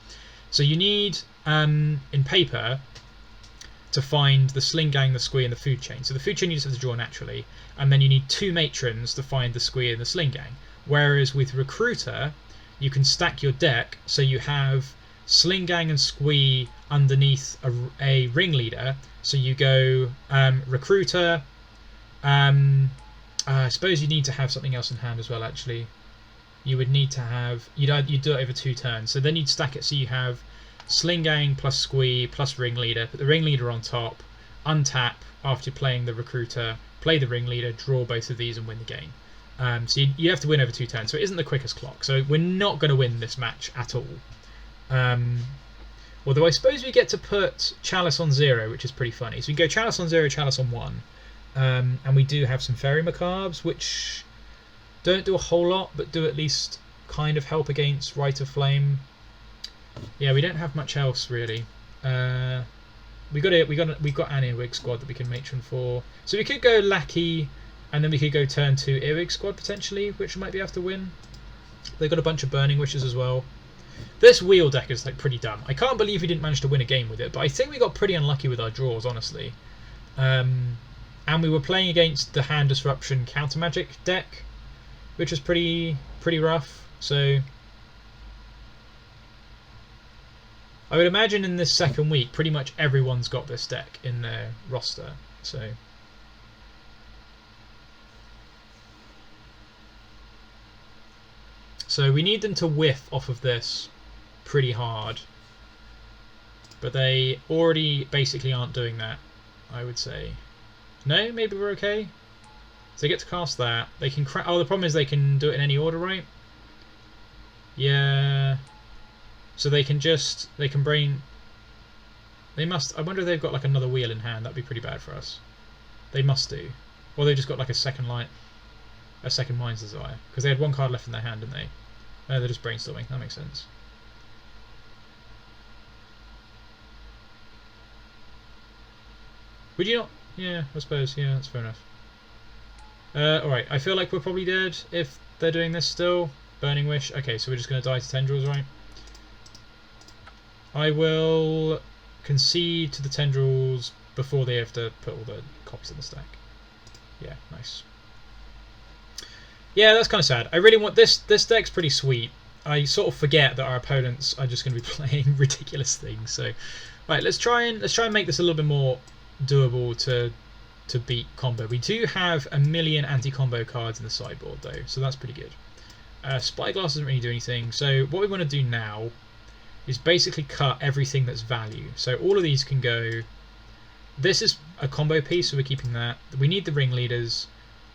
[SPEAKER 1] So you need in paper to find the Sling Gang, the Squee, and the Food Chain. So the Food Chain you just have to draw naturally, and then you need 2 Matrons to find the Squee and the Sling Gang. Whereas with Recruiter, you can stack your deck so you have Sling Gang and Squee underneath a Ringleader. So you go Recruiter. I suppose you need to have something else in hand as well. Actually, you would need to have you'd do it over 2 turns. So then you'd stack it so you have Sling Gang plus Squee plus Ringleader. Put the Ringleader on top, untap after playing the recruiter, play the ringleader, draw both of these and win the game. So you have to win over 2 turns, so it isn't the quickest clock. So we're not going to win this match at all. Although I suppose we get to put Chalice on 0, which is pretty funny. So we go Chalice on 0, Chalice on 1. And we do have some Fairy Macabres, which don't do a whole lot, but do at least kind of help against Rite of Flame. Yeah, we don't have much else really. We've got an Earwig squad that we can matron for. So we could go Lackey, and then we could go turn 2 Earwig squad potentially, which might be able to win. They've got a bunch of Burning Wishes as well. This wheel deck is like pretty dumb. I can't believe we didn't manage to win a game with it, but I think we got pretty unlucky with our draws, honestly. And we were playing against the Hand Disruption Counter Magic deck, which was pretty rough. So I would imagine in this second week, pretty much everyone's got this deck in their roster. So we need them to whiff off of this pretty hard. But they already basically aren't doing that, I would say. No, maybe we're okay. So they get to cast that. They can oh, the problem is they can do it in any order, right? Yeah. So they can brain. They must. I wonder if they've got like another wheel in hand. That'd be pretty bad for us. They must do. Or they've just got like a second Mind's Desire, because they had 1 card left in their hand, didn't they? No, they're just brainstorming. That makes sense. Would you not? Yeah, I suppose. Yeah, that's fair enough. Alright, I feel like we're probably dead if they're doing this still. Burning Wish. Okay, so we're just going to die to Tendrils, right? I will concede to the Tendrils before they have to put all the copies in the stack. Yeah, nice. Yeah, that's kind of sad. I really want this. This deck's pretty sweet. I sort of forget that our opponents are just going to be playing ridiculous things. So, right, let's try and make this a little bit more doable to beat combo. We do have a million anti-combo cards in the sideboard though, so that's pretty good. Spyglass doesn't really do anything. So what we want to do now is basically cut everything that's value. So all of these can go. This is a combo piece, so we're keeping that. We need the ringleaders.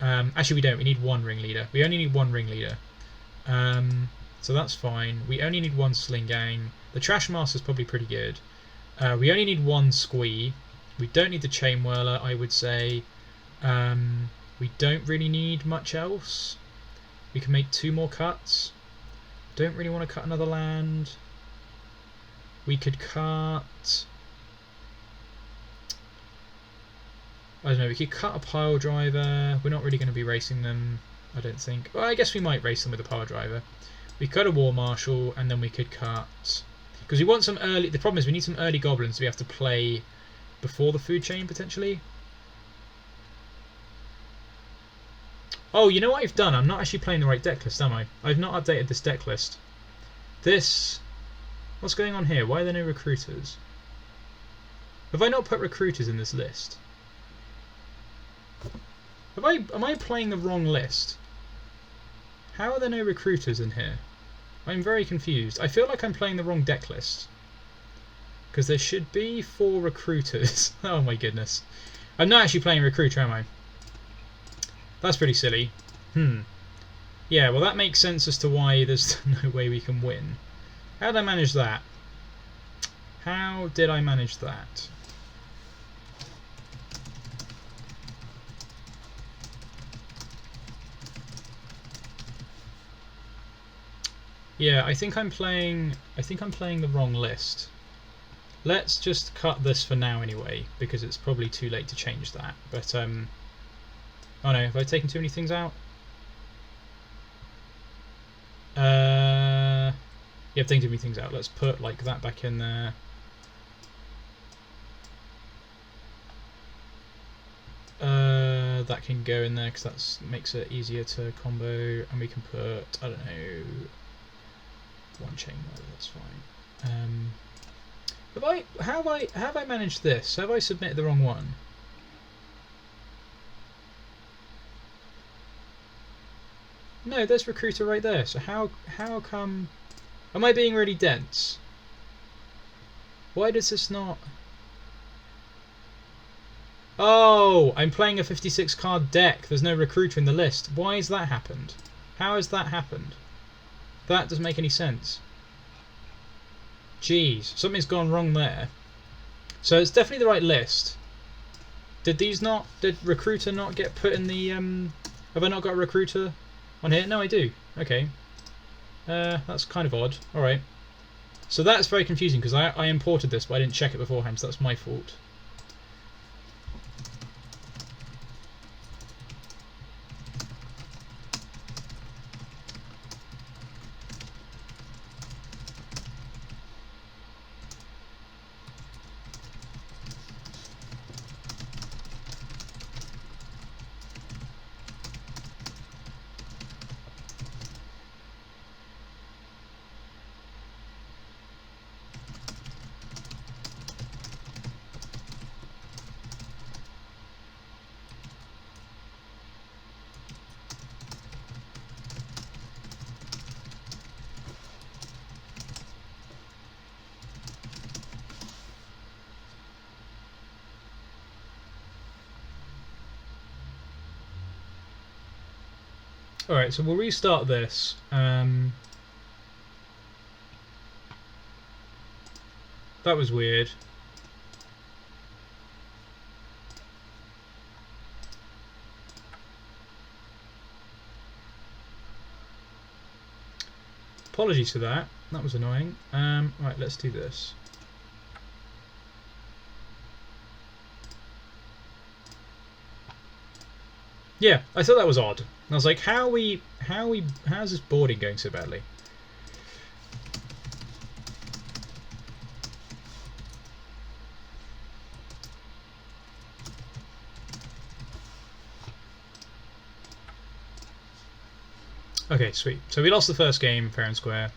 [SPEAKER 1] Actually, we don't. We need 1 ringleader. We only need 1 ringleader. So that's fine. We only need 1 Sling Gang. The Trash Master's probably pretty good. We only need 1 Squee. We don't need the Chain Whirler, I would say. We don't really need much else. We can make 2 more cuts. Don't really want to cut another land. We could cut... I don't know, we could cut a Pile Driver. We're not really going to be racing them, I don't think. Well, I guess we might race them with a Pile Driver. We cut a War Marshal, and then we could cut... Because we want some early... The problem is we need some early Goblins we have to play before the food chain, potentially. Oh, you know what I've done? I'm not actually playing the right deck list, am I? I've not updated this deck list. This... What's going on here? Why are there no recruiters? Have I not put recruiters in this list? Am I playing the wrong list? How are there no recruiters in here? I'm very confused. I feel like I'm playing the wrong deck list. Because there should be 4 recruiters. Oh my goodness. I'm not actually playing recruiter, am I? That's pretty silly. Yeah, well that makes sense as to why there's no way we can win. How did I manage that? How did I manage that? Yeah, I think I'm playing the wrong list. Let's just cut this for now anyway, because it's probably too late to change that. But oh no, have I taken too many things out? Yeah, I've taken too many things out. Let's put like that back in there. That can go in there because that makes it easier to combo, and we can put, I don't know, 1 chain whirler, that's fine. Have I managed this? Have I submitted the wrong one? No, there's recruiter right there. So how come? Am I being really dense? Why does this not? Oh, I'm playing a 56 card deck. There's no recruiter in the list. Why has that happened? How has that happened? That doesn't make any sense. Jeez, something's gone wrong there. So it's definitely the right list. Did recruiter not get put in the have I not got a recruiter on here? No, I do. Okay. That's kind of odd. Alright. So that's very confusing because I imported this but I didn't check it beforehand, so that's my fault. Alright, so we'll restart this. That was weird. Apologies for that. That was annoying. Right, let's do this. Yeah, I thought that was odd. I was like, how's this boarding going so badly? Okay, sweet. So we lost the first game, fair and square.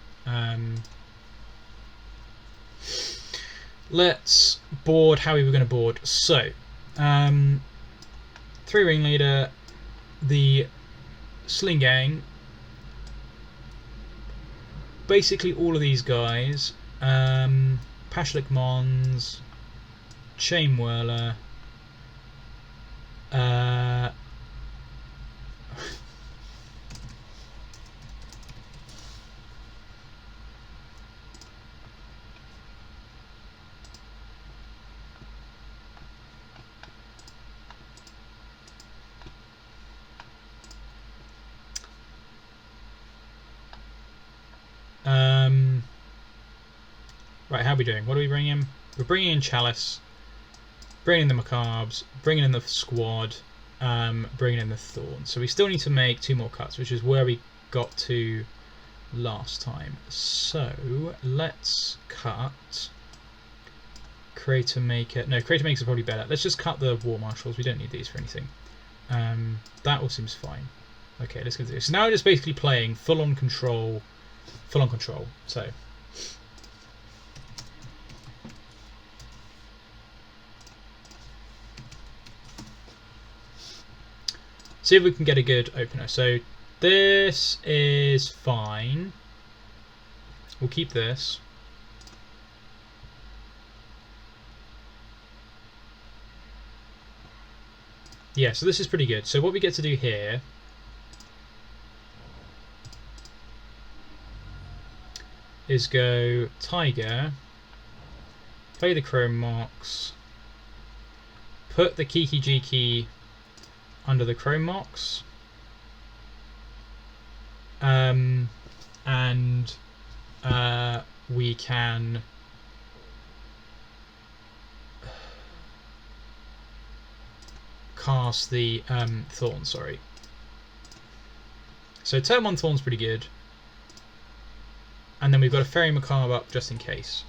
[SPEAKER 1] Let's board how we were going to board. So, 3 ringleader, the Sling Gang, basically all of these guys, Pashlik Mons, Chain Whirler, right, how are we doing? What are we bringing in? We're bringing in Chalice, bringing in the Macabres, bringing in the Squad, bringing in the Thorn. So we still need to make 2 more cuts, which is where we got to last time. So let's cut Creator Maker. No, Creator Maker is probably better. Let's just cut the War Marshals. We don't need these for anything. That all seems fine. Okay, let's go through this. So now we're just basically playing full-on control. Full-on control. So see if we can get a good opener. So this is fine. We'll keep this. Yeah, so this is pretty good. So what we get to do here is go Tiger, play the Chrome Mox, put the Kiki Jiki under the Chrome Mox, and we can cast the Thorn, sorry. So turn 1 Thorn's pretty good. And then we've got a Fairy Macabre up just in case.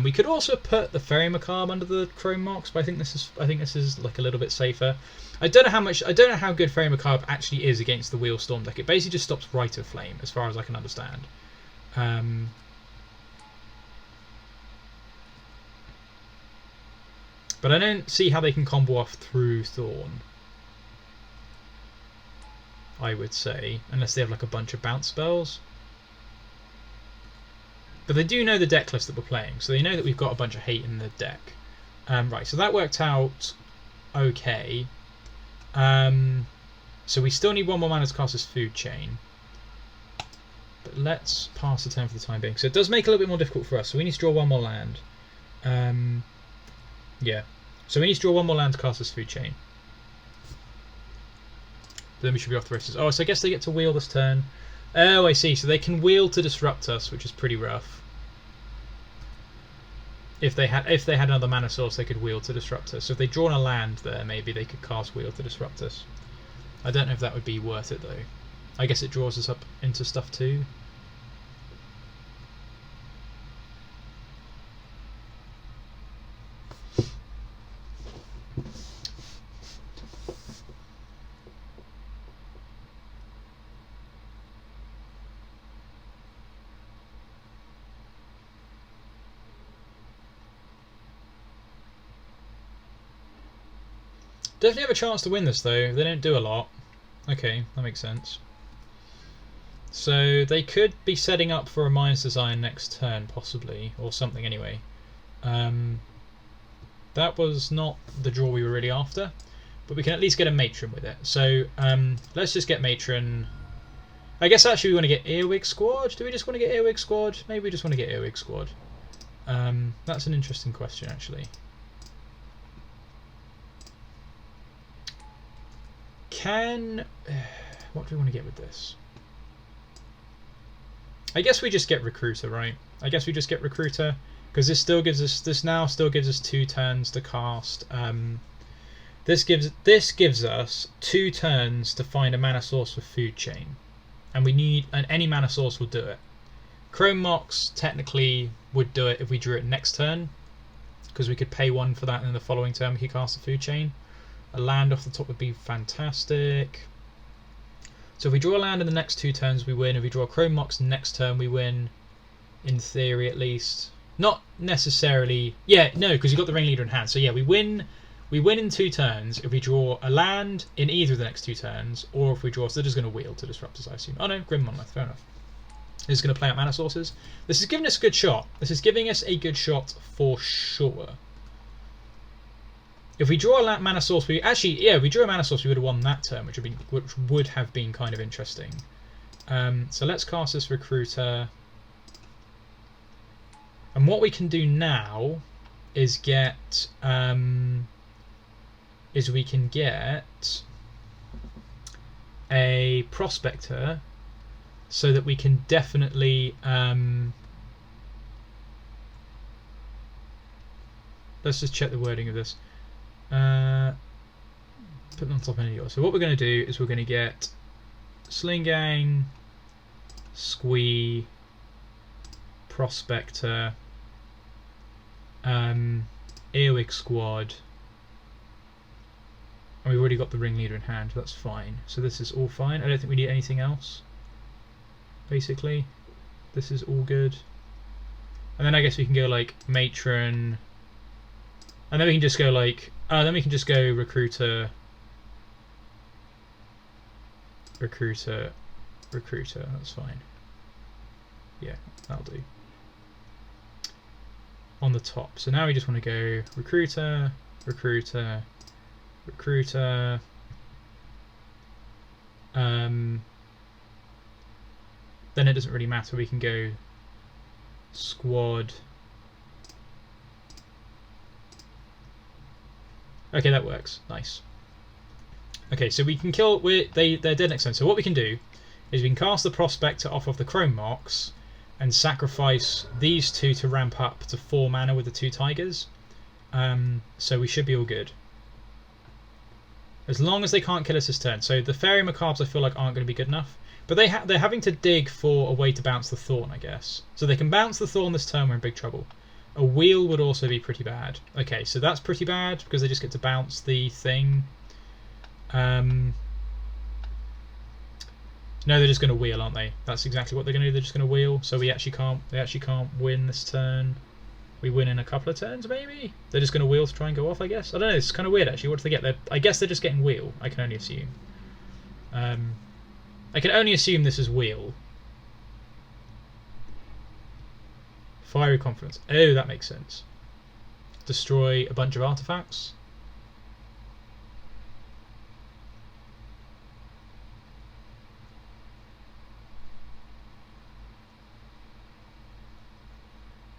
[SPEAKER 1] We could also put the Fairy Macabre under the Chrome Mox, but I think this is like a little bit safer. I don't know how good Fairy Macabre actually is against the Wheel Storm deck. It basically just stops Rite of Flame, as far as I can understand. But I don't see how they can combo off through Thorn, I would say, unless they have like a bunch of bounce spells. But they do know the deck list that we're playing, so they know that we've got a bunch of hate in the deck. Right, so that worked out okay. So we still need one more mana to cast this food chain. But let's pass the turn for the time being. So it does make it a little bit more difficult for us. So we need to draw one more land. Yeah. So we need to draw one more land to cast this food chain. Then we should be off the races. Oh, so I guess they get to wheel this turn. Oh, I see. So they can wheel to disrupt us, which is pretty rough. If they had another mana source, they could wheel to disrupt us. So if they'd drawn a land there, maybe they could cast wheel to disrupt us. I don't know if that would be worth it though. I guess it draws us up into stuff too. Definitely have a chance to win this though. They don't do a lot. Okay, that makes sense. So they could be setting up for a Mind's Design next turn, possibly, or something anyway. That was not the draw we were really after, but we can at least get a Matron with it. So let's just get Matron. I guess actually we want to get Earwig Squad. Do we just want to get Earwig Squad? Maybe we just want to get Earwig Squad. That's an interesting question actually. What do we want to get with this? I guess we just get Recruiter, right? I guess we just get Recruiter because this now still gives us 2 turns to cast. This gives us 2 turns to find a mana source for Food Chain, and any mana source will do it. Chrome Mox technically would do it if we drew it next turn, because we could pay 1 for that, and in the following turn we could cast the Food Chain. A land off the top would be fantastic. So if we draw a land in the next 2 turns, we win. If we draw a Chrome Mox next turn, we win. In theory, at least. Not necessarily. Yeah, no, because you've got the Ringleader in hand. So yeah, we win. We win in 2 turns if we draw a land in either of the next 2 turns, or if we draw. So they're just going to wheel to disrupt us, I assume. Oh no, Grim Monolith. Fair enough. This is going to play out mana sources. This is giving us a good shot. This is giving us a good shot for sure. If we draw a mana source, if we drew a mana source, we would have won that turn, which would have been kind of interesting. So let's cast this Recruiter, and what we can do now is get we can get a Prospector, so that we can definitely let's just check the wording of this. Put them on top of any of yours. So what we're going to do is we're going to get Sling Gang, Squee, Prospector, Earwig Squad, and we've already got the Ringleader in hand. That's fine. So this is all fine. I don't think we need anything else. Basically, this is all good. And then I guess we can go like Matron. And then we can just go like, then we can just go Recruiter, Recruiter, Recruiter. That's fine. Yeah, that'll do. On the top. So now we just want to go Recruiter, Recruiter, Recruiter. Then it doesn't really matter. We can go Squad. Okay, that works. Nice. Okay, so we can kill. They're dead next turn. So what we can do is we can cast the Prospector off of the Chrome Mox and sacrifice these 2 to ramp up to 4 mana with the 2 Tigers. So we should be all good. As long as they can't kill us this turn. So the Fairy Macabres I feel like aren't going to be good enough. But they're having to dig for a way to bounce the Thorn, I guess. So they can bounce the Thorn this turn, we're in big trouble. A wheel would also be pretty bad. Okay, so that's pretty bad because they just get to bounce the thing. No, they're just going to wheel, aren't they? That's exactly what they're going to do. They're just going to wheel. So we actually can't. They actually can't win this turn. We win in a couple of turns, maybe. They're just going to wheel to try and go off, I guess. I don't know. It's kind of weird, actually. What do they get? I guess they're just getting wheel. I can only assume. I can only assume this is wheel. Fiery Confidence. Oh, that makes sense. Destroy a bunch of artifacts.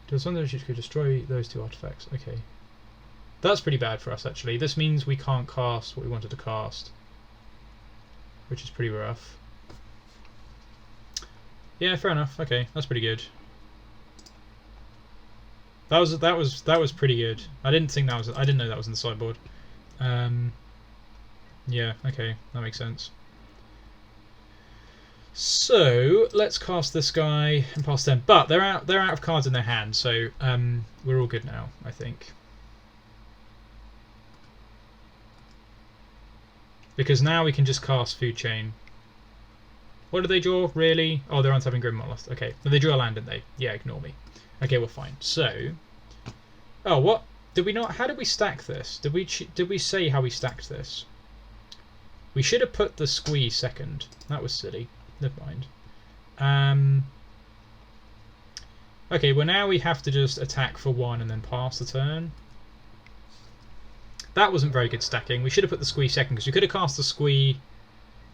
[SPEAKER 1] Does one of those you could destroy those 2 artifacts? Okay. That's pretty bad for us, actually. This means we can't cast what we wanted to cast, which is pretty rough. Yeah, fair enough. Okay, that's pretty good. That was pretty good. I didn't think that was. I didn't know that was in the sideboard. Yeah. Okay, that makes sense. So let's cast this guy and pass them. But they're out. They're out of cards in their hand, so we're all good now, I think. Because now we can just cast Food Chain. What did they draw? Really? Oh, they're untapping Grim Mollusk. Okay, but they drew a land, didn't they? Yeah, ignore me. Okay, well, fine. So, oh, what did we not? How did we stack this? Did we say how we stacked this? We should have put the squeeze second. That was silly. Never mind. Okay, well now we have to just attack for 1 and then pass the turn. That wasn't very good stacking. We should have put the squee second because we could have cast the squee.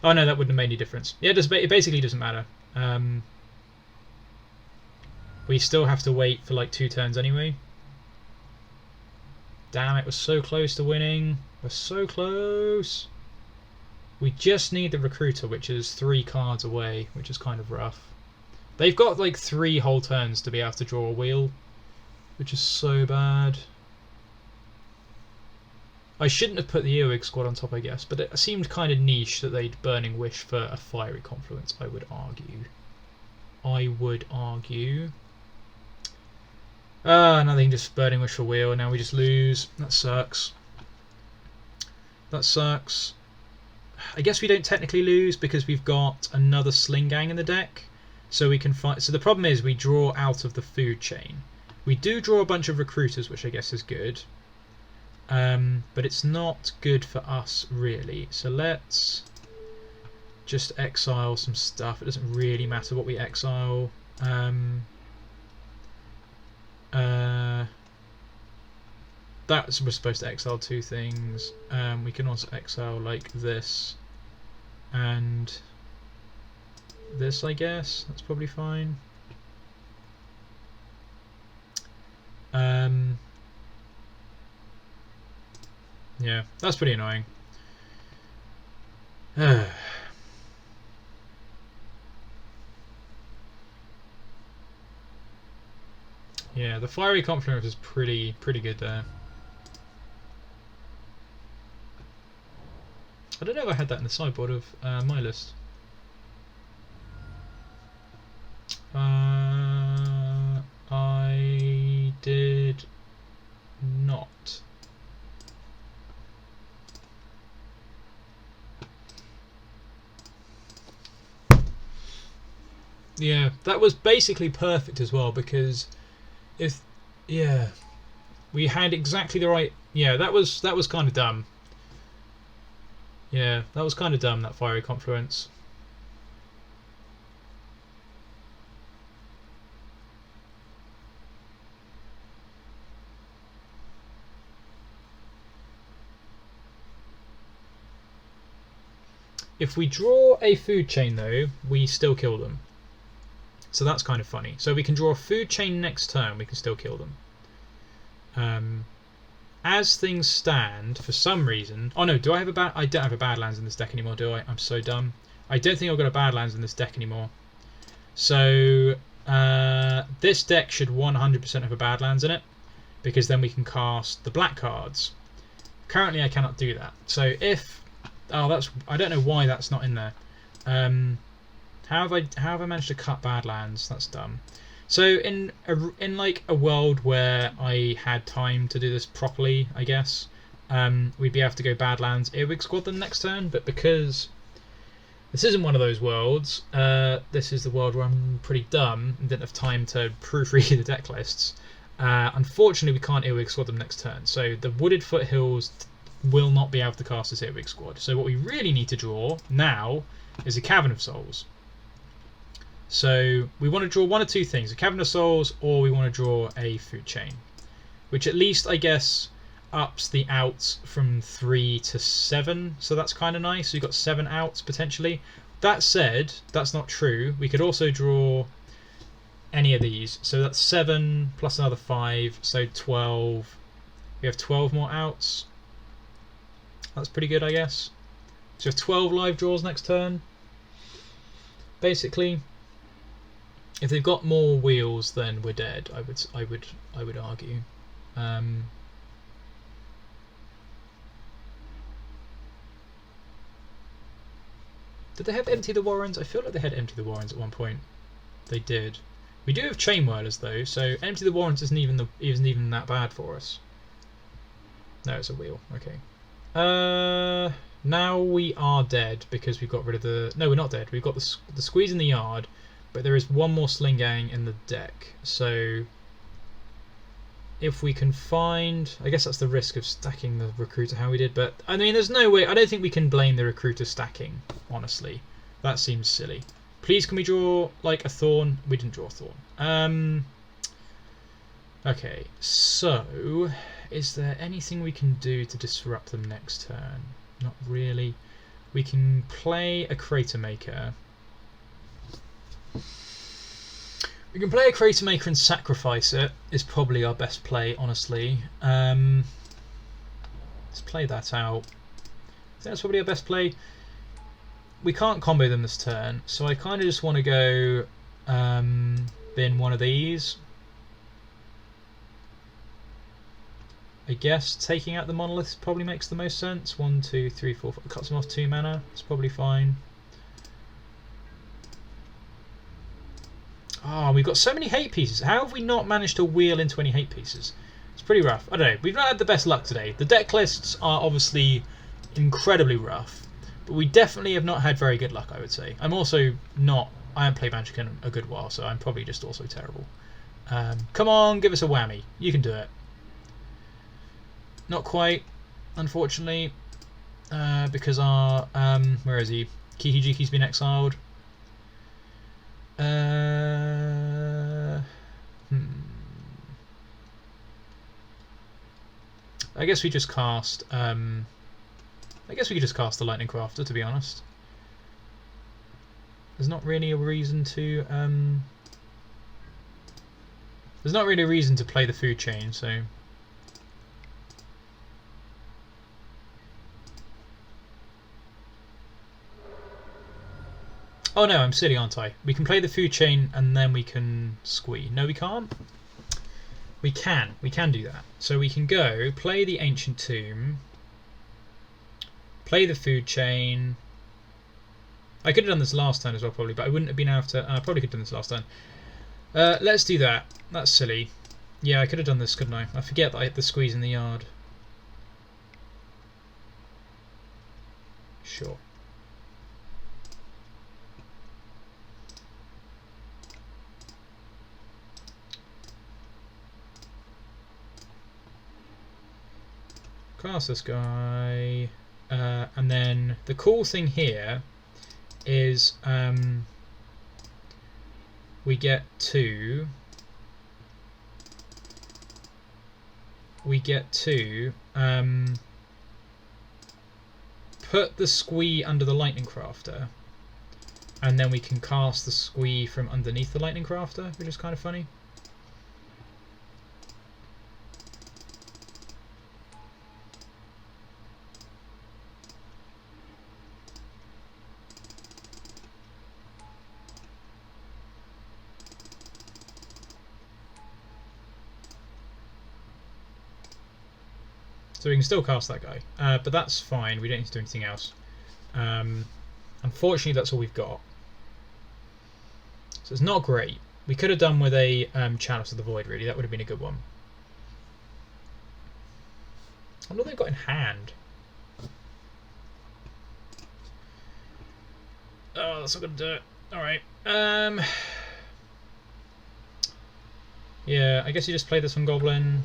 [SPEAKER 1] Oh no, that wouldn't have made any difference. Yeah, it basically doesn't matter. We still have to wait for like 2 turns anyway. Damn, it was so close to winning. We're so close. We just need the Recruiter, which is 3 cards away, which is kind of rough. They've got like 3 whole turns to be able to draw a wheel, which is so bad. I shouldn't have put the Earwig squad on top, I guess, but it seemed kind of niche that they'd Burning Wish for a Fiery Confluence, I would argue. Nothing, just Burning Wish for wheel, now we just lose. That sucks. That sucks. I guess we don't technically lose because we've got another Sling Gang in the deck, so we can fight. So the problem is we draw out of the Food Chain. We do draw a bunch of Recruiters, which I guess is good. But it's not good for us, really. So let's just exile some stuff. It doesn't really matter what we exile. We're supposed to exile 2 things. We can also exile like this and this, I guess. That's probably fine. Yeah, that's pretty annoying. Yeah, the Fiery Confluence is pretty good there. I don't know if I had that in the sideboard of my list. I did not. Yeah, that was basically perfect as well because we had exactly the right. Yeah, that was kind of dumb. Yeah, that was kind of dumb, that Fiery Confluence. If we draw a Food Chain though, we still kill them. So that's kind of funny. So we can draw a Food Chain next turn, we can still kill them. As things stand, for some reason... Oh no, do I have a I don't have a Badlands in this deck anymore, do I? I'm so dumb. I don't think I've got a Badlands in this deck anymore. So this deck should 100% have a Badlands in it, because then we can cast the black cards. Currently I cannot do that. So if... Oh, that's... I don't know why that's not in there. How have I managed to cut Badlands? That's dumb. So in like a world where I had time to do this properly, I guess, we'd be able to go Badlands, Earwig Squad them next turn. But because this isn't one of those worlds, this is the world where I'm pretty dumb and didn't have time to proofread the deck lists. Unfortunately, we can't Earwig Squad them next turn. So the Wooded Foothills will not be able to cast this Earwig Squad. So what we really need to draw now is a Cavern of Souls. So we want to draw one of 2 things, a Cavern of Souls, or we want to draw a Food Chain, which at least, I guess, ups the outs from 3 to 7, so that's kind of nice. So you've got 7 outs potentially. That said, that's not true. We could also draw any of these. So that's 7 plus another 5, so 12. We have 12 more outs. That's pretty good, I guess. So we have 12 live draws next turn. Basically, if they've got more wheels, then we're dead. I would argue. Did they have Empty the Warrens? I feel like they had Empty the Warrens at one point. They did. We do have Chain Whirlers though, so Empty the Warrens isn't even that bad for us. No, it's a wheel. Okay. Now we are dead because we've got rid of the. No, we're not dead. We've got the squeeze in the yard, but there is one more Sling Gang in the deck. So if we can find, I guess that's the risk of stacking the Recruiter how we did. But I mean, there's no way. I don't think we can blame the Recruiter stacking. Honestly, that seems silly. Please, can we draw like a Thorn? We didn't draw a Thorn. Okay, so is there anything we can do to disrupt them next turn? Not really. We can play a Crater Maker. We can play a Crater Maker and sacrifice it, is probably our best play, honestly. Let's play that out. I think that's probably our best play. We can't combo them this turn, so I kind of just want to go bin one of these. I guess taking out the Monolith probably makes the most sense. 1, 2, 3, 4, 5. Cuts them off 2 mana. It's probably fine. Oh, we've got so many hate pieces. How have we not managed to wheel into any hate pieces? It's pretty rough. I don't know. We've not had the best luck today. The deck lists are obviously incredibly rough, but we definitely have not had very good luck, I would say. I'm also not. I haven't played Magic in a good while, so I'm probably just also terrible. Come on, give us a whammy. You can do it. Not quite, unfortunately, because our where is he? Kihijiki's been exiled. I guess we just cast. I guess we could just cast the Lightning Crafter. To be honest, there's not really a reason to. There's not really a reason to play the Food Chain, so. Oh no, I'm silly, aren't I? We can play the Food Chain and then we can squee. No, we can't? We can do that. So we can go, play the Ancient Tomb, play the Food Chain. I could have done this last turn as well, probably, but I wouldn't have been able to. I probably could have done this last turn. Let's do that. That's silly. Yeah, I could have done this, couldn't I? I forget that I had the squeeze in the yard. Sure. Cast this guy, and then the cool thing here is we get to put the squee under the Lightning Crafter, and then we can cast the squee from underneath the Lightning Crafter, which is kind of funny. So we can still cast that guy, but that's fine. We don't need to do anything else. Unfortunately, that's all we've got. So it's not great. We could have done with a Chalice of the Void, really. That would have been a good one. I wonder what they've got in hand. Oh, that's not going to do it. Alright. Yeah, I guess you just play this on Goblin.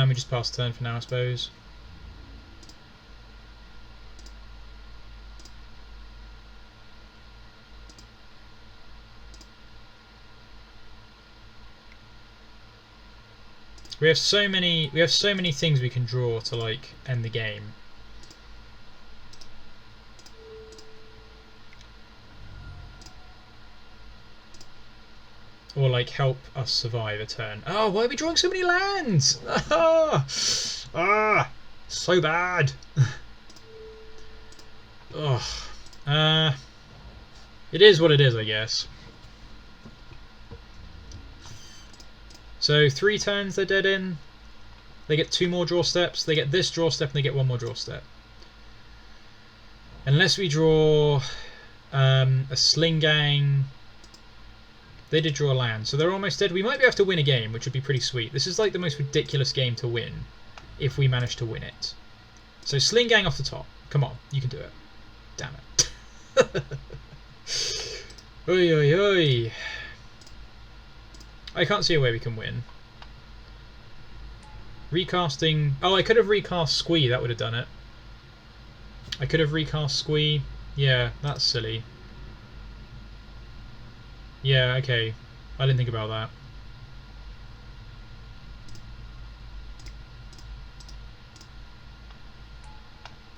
[SPEAKER 1] We just pass turn for now, I suppose. We have so many things we can draw to like end the game. Or like help us survive a turn. Oh, why are we drawing so many lands? Ah, so bad. Ugh. It is what it is, I guess. So 3 turns they're dead in. They get 2 more draw steps. They get this draw step and they get 1 more draw step. Unless we draw a Sling Gang. They did draw a land, so they're almost dead. We might be able to win a game, which would be pretty sweet. This is like the most ridiculous game to win, if we manage to win it. So Sling Gang off the top. Come on, you can do it. Damn it. Oi, oi, oi. I can't see a way we can win. Recasting... Oh, I could have recast Squee, that would have done it. I could have recast Squee. Yeah, that's silly. Yeah, okay. I didn't think about that.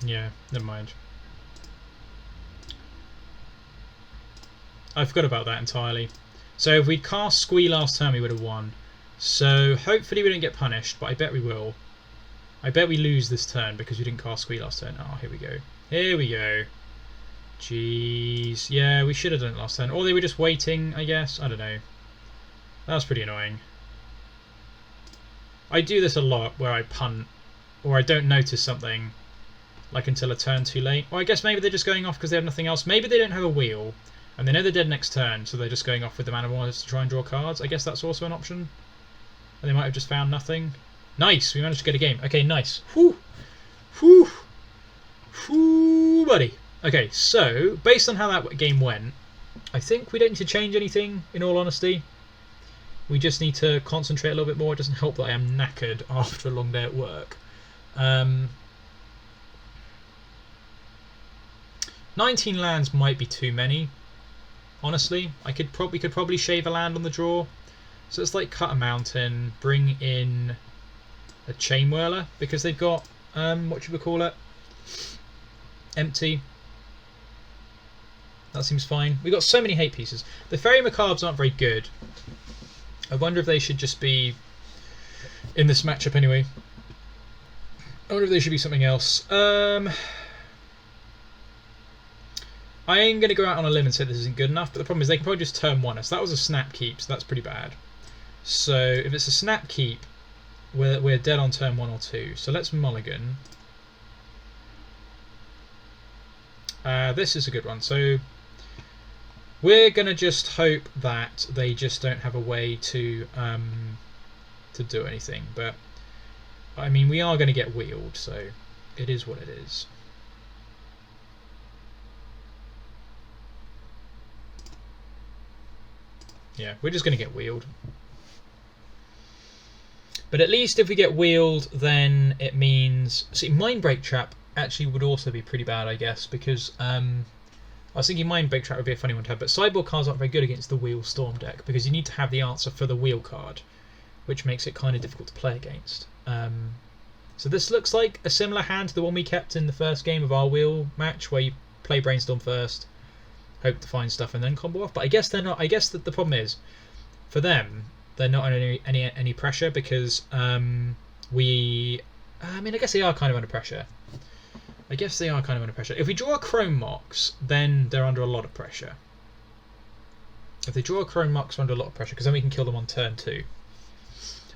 [SPEAKER 1] Yeah, never mind. I forgot about that entirely. So if we'd cast Squee last turn, we would have won. So hopefully we don't get punished, but I bet we will. I bet we lose this turn because we didn't cast Squee last turn. Oh, here we go. Here we go. Jeez. Yeah, we should have done it last turn. Or they were just waiting, I guess. I don't know. That was pretty annoying. I do this a lot where I punt, or I don't notice something like until a turn too late. Or I guess maybe they're just going off because they have nothing else. Maybe they don't have a wheel and they know they're dead next turn, so they're just going off with the mana wires to try and draw cards. I guess that's also an option. And they might have just found nothing. Nice! We managed to get a game. Okay, nice. Whew! Whew! Whew, buddy! Okay, so, based on how that game went, I think we don't need to change anything, in all honesty. We just need to concentrate a little bit more. It doesn't help that I am knackered after a long day at work. 19 lands might be too many, honestly. We could probably shave a land on the draw. So it's like cut a mountain, bring in a Chain Whirler, because they've got, what should we call it? Empty. That seems fine. We've got so many hate pieces. The Fairy Macabres aren't very good. I wonder if they should just be in this matchup anyway. I wonder if they should be something else. I am going to go out on a limb and say this isn't good enough, but the problem is they can probably just turn 1 us. That was a snap keep, so that's pretty bad. So if it's a snap keep, we're dead on turn 1 or 2. So let's mulligan. This is a good one. So we're going to just hope that they just don't have a way to do anything. But I mean, we are going to get wheeled, so it is what it is. Yeah, we're just going to get wheeled. But at least if we get wheeled, then it means... See, Mindbreak Trap actually would also be pretty bad, I guess, because I was thinking Mindbreak Trap would be a funny one to have, but sideboard cards aren't very good against the Wheel Storm deck, because you need to have the answer for the Wheel card, which makes it kind of difficult to play against. So this looks like a similar hand to the one we kept in the first game of our Wheel match, where you play Brainstorm first, hope to find stuff, and then combo off. But I guess they're not. I guess that the problem is, for them, they're not under any pressure because I mean, I guess they are kind of under pressure. If we draw a Chrome Mox, then they're under a lot of pressure. If they draw a Chrome Mox, they're under a lot of pressure because then we can kill them on turn 2.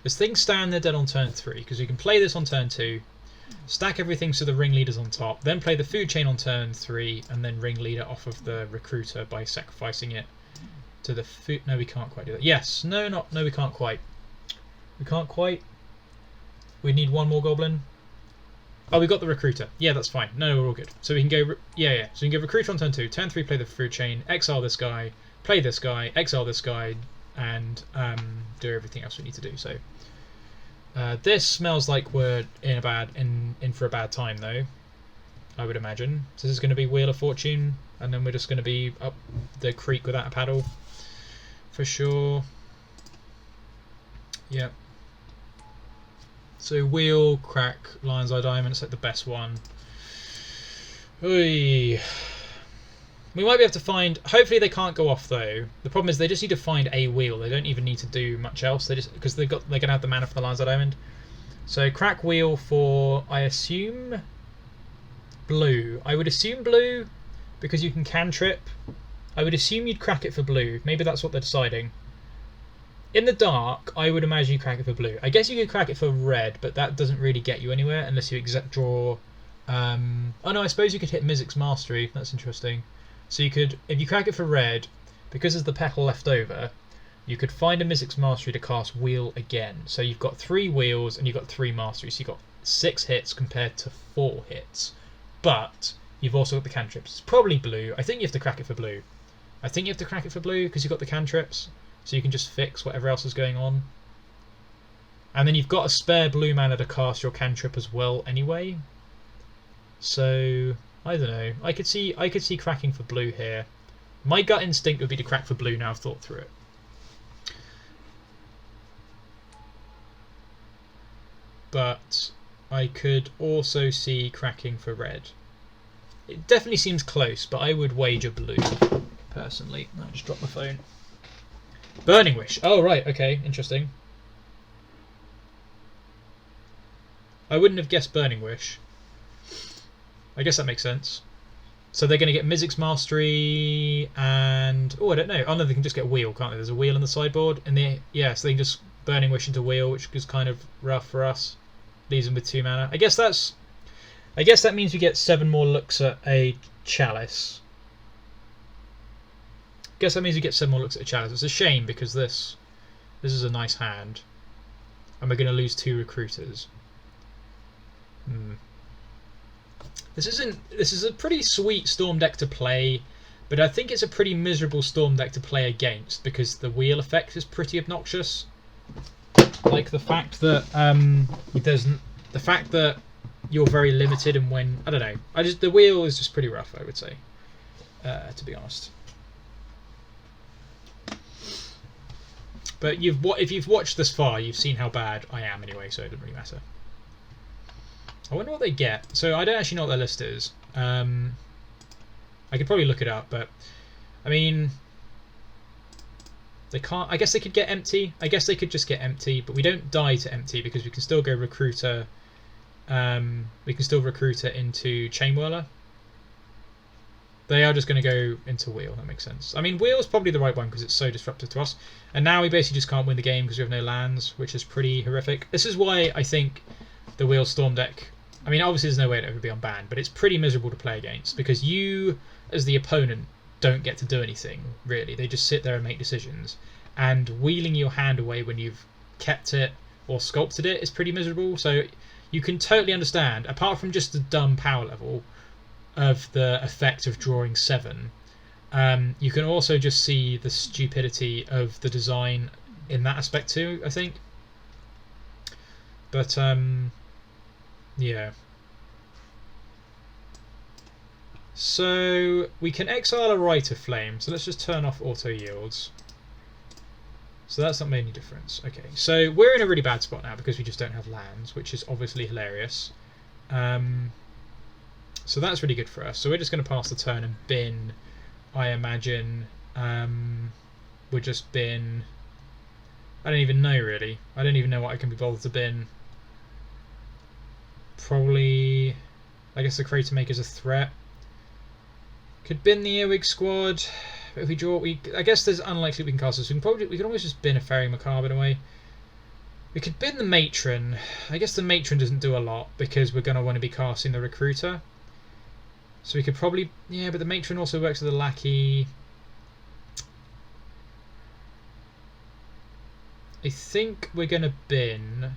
[SPEAKER 1] As things stand, they're dead on turn 3 because we can play this on turn 2, stack everything so the Ringleader's on top, then play the Food Chain on turn 3, and then Ringleader off of the Recruiter by sacrificing it to the food. No, we can't quite do that. Yes, no, we can't quite. We can't quite. We need one more Goblin. Oh, we got the Recruiter. Yeah, that's fine. No, we're all good. So we can go. Yeah. So we can go Recruiter on turn 2. Turn 3, play the Food Chain, exile this guy, play this guy, exile this guy, and do everything else we need to do. So this smells like we're in for a bad time, though. I would imagine. So this is going to be Wheel of Fortune, and then we're just going to be up the creek without a paddle. For sure. Yep. So Wheel, Crack, Lion's Eye Diamond, it's like the best one. Oy. We might be able to find... Hopefully they can't go off, though. The problem is they just need to find a wheel. They don't even need to do much else. They just... Because they're going to have the mana for the Lands Diamond. So, crack wheel for, I assume, blue. I would assume blue, because you can cantrip. I would assume you'd crack it for blue. Maybe that's what they're deciding. In the dark, I would imagine you crack it for blue. I guess you could crack it for red, but that doesn't really get you anywhere unless you draw... oh no, I suppose you could hit Mizzix's Mastery. That's interesting. So you could, if you crack it for red, because there's the petal left over, you could find a Mizzix's Mastery to cast Wheel again. So you've got 3 wheels and you've got 3 Masteries. So you've got 6 hits compared to 4 hits. But you've also got the cantrips. It's probably blue. I think you have to crack it for blue. I think you have to crack it for blue because you've got the cantrips. So you can just fix whatever else is going on. And then you've got a spare blue mana to cast your cantrip as well anyway. So I don't know. I could see cracking for blue here. My gut instinct would be to crack for blue now I've thought through it. But I could also see cracking for red. It definitely seems close, but I would wager blue, personally. I just dropped my phone. Burning Wish. Oh, right. Okay. Interesting. I wouldn't have guessed Burning Wish. I guess that makes sense. So they're going to get Mizzix's Mastery and... Oh, I don't know. Oh, no, they can just get Wheel, can't they? There's a Wheel on the sideboard. And yeah, so they can just Burning Wish into Wheel, which is kind of rough for us. Leaves them with 2 mana. I guess that means we get 7 more looks at a Chalice. Guess that means we get 7 more looks at a Chalice. It's a shame because this is a nice hand. And we're going to lose 2 Recruiters. This is a pretty sweet Storm deck to play, but I think it's a pretty miserable Storm deck to play against because the wheel effect is pretty obnoxious. Like the fact that you're very limited and when I don't know. The wheel is just pretty rough, I would say. To be honest. But if you've watched this far, you've seen how bad I am anyway, so it doesn't really matter. I wonder what they get. So I don't actually know what their list is. I could probably look it up, but I mean, they can't. I guess they could get empty. I guess they could just get empty, but we don't die to empty because we can still go recruiter. We can still recruiter into Chain Whirler. They are just going to go into Wheel. That makes sense. I mean, Wheel's probably the right one because it's so disruptive to us. And now we basically just can't win the game because we have no lands, which is pretty horrific. This is why I think the Wheel Storm deck... I mean, obviously there's no way it'll ever be unbanned, but it's pretty miserable to play against because you, as the opponent, don't get to do anything, really. They just sit there and make decisions. And wheeling your hand away when you've kept it or sculpted it is pretty miserable. So you can totally understand, apart from just the dumb power level of the effect of drawing 7, you can also just see the stupidity of the design in that aspect too, I think. But, yeah. So we can exile a Rite of Flame. So let's just turn off auto yields. So that's not made any difference. Okay, so we're in a really bad spot now because we just don't have lands, which is obviously hilarious. So that's really good for us. So we're just going to pass the turn and bin, I imagine. We'll just bin... I don't even know, really. I don't even know what I can be bothered to bin. Probably... I guess the Crater Maker's a threat. Could bin the Earwig Squad. But if we draw... I guess there's unlikely we can cast this. We can always just bin a Fairy Macabre in a way. We could bin the Matron. I guess the Matron doesn't do a lot because we're going to want to be casting the Recruiter. So we could probably... Yeah, but the Matron also works with the Lackey. I think we're going to bin...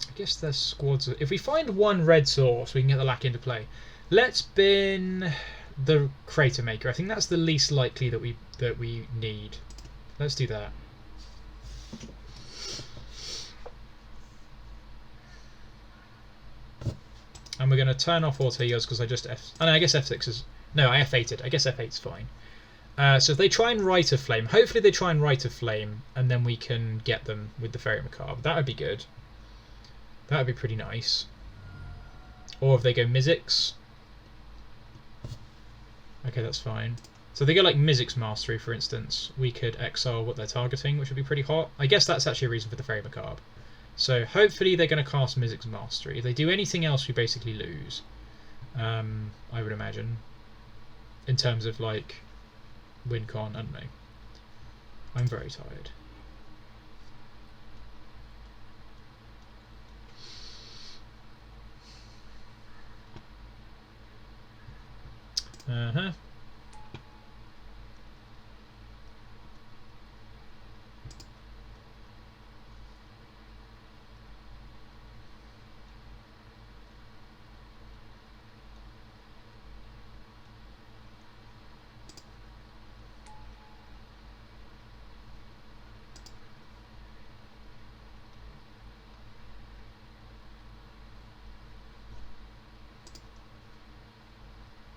[SPEAKER 1] I guess there's squads... If we find one red source, we can get the Lackey into play. Let's bin the Crater Maker. I think that's the least likely that we need. Let's do that. And we're going to turn off auto yields because I just oh no, I guess F6 is... No, I F8'd. I guess F8's fine. So if they try and Rite of Flame, hopefully they try and Rite of Flame, and then we can get them with the Fairy Macabre. That would be good. That would be pretty nice. Or if they go Mizzix. Okay, that's fine. So they go like Mizzix Mastery, for instance. We could exile what they're targeting, which would be pretty hot. I guess that's actually a reason for the Fairy Macabre. So hopefully they're going to cast Mizzix Mastery. If they do anything else, we basically lose. I would imagine. In terms of like win con, I don't know. I'm very tired. Uh-huh.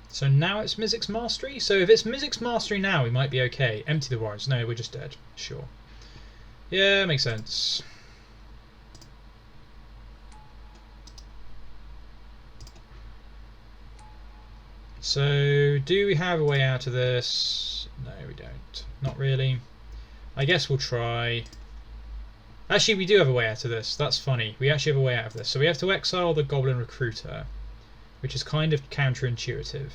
[SPEAKER 1] So now it's Mizzix Mastery? So if it's Mizzix Mastery now, we might be okay. Empty the warrants. No, we're just dead. Sure. Yeah, makes sense. So, do we have a way out of this? No, we don't. Not really. I guess we'll try. Actually, we do have a way out of this. That's funny. We actually have a way out of this. So we have to exile the Goblin Recruiter, which is kind of counterintuitive.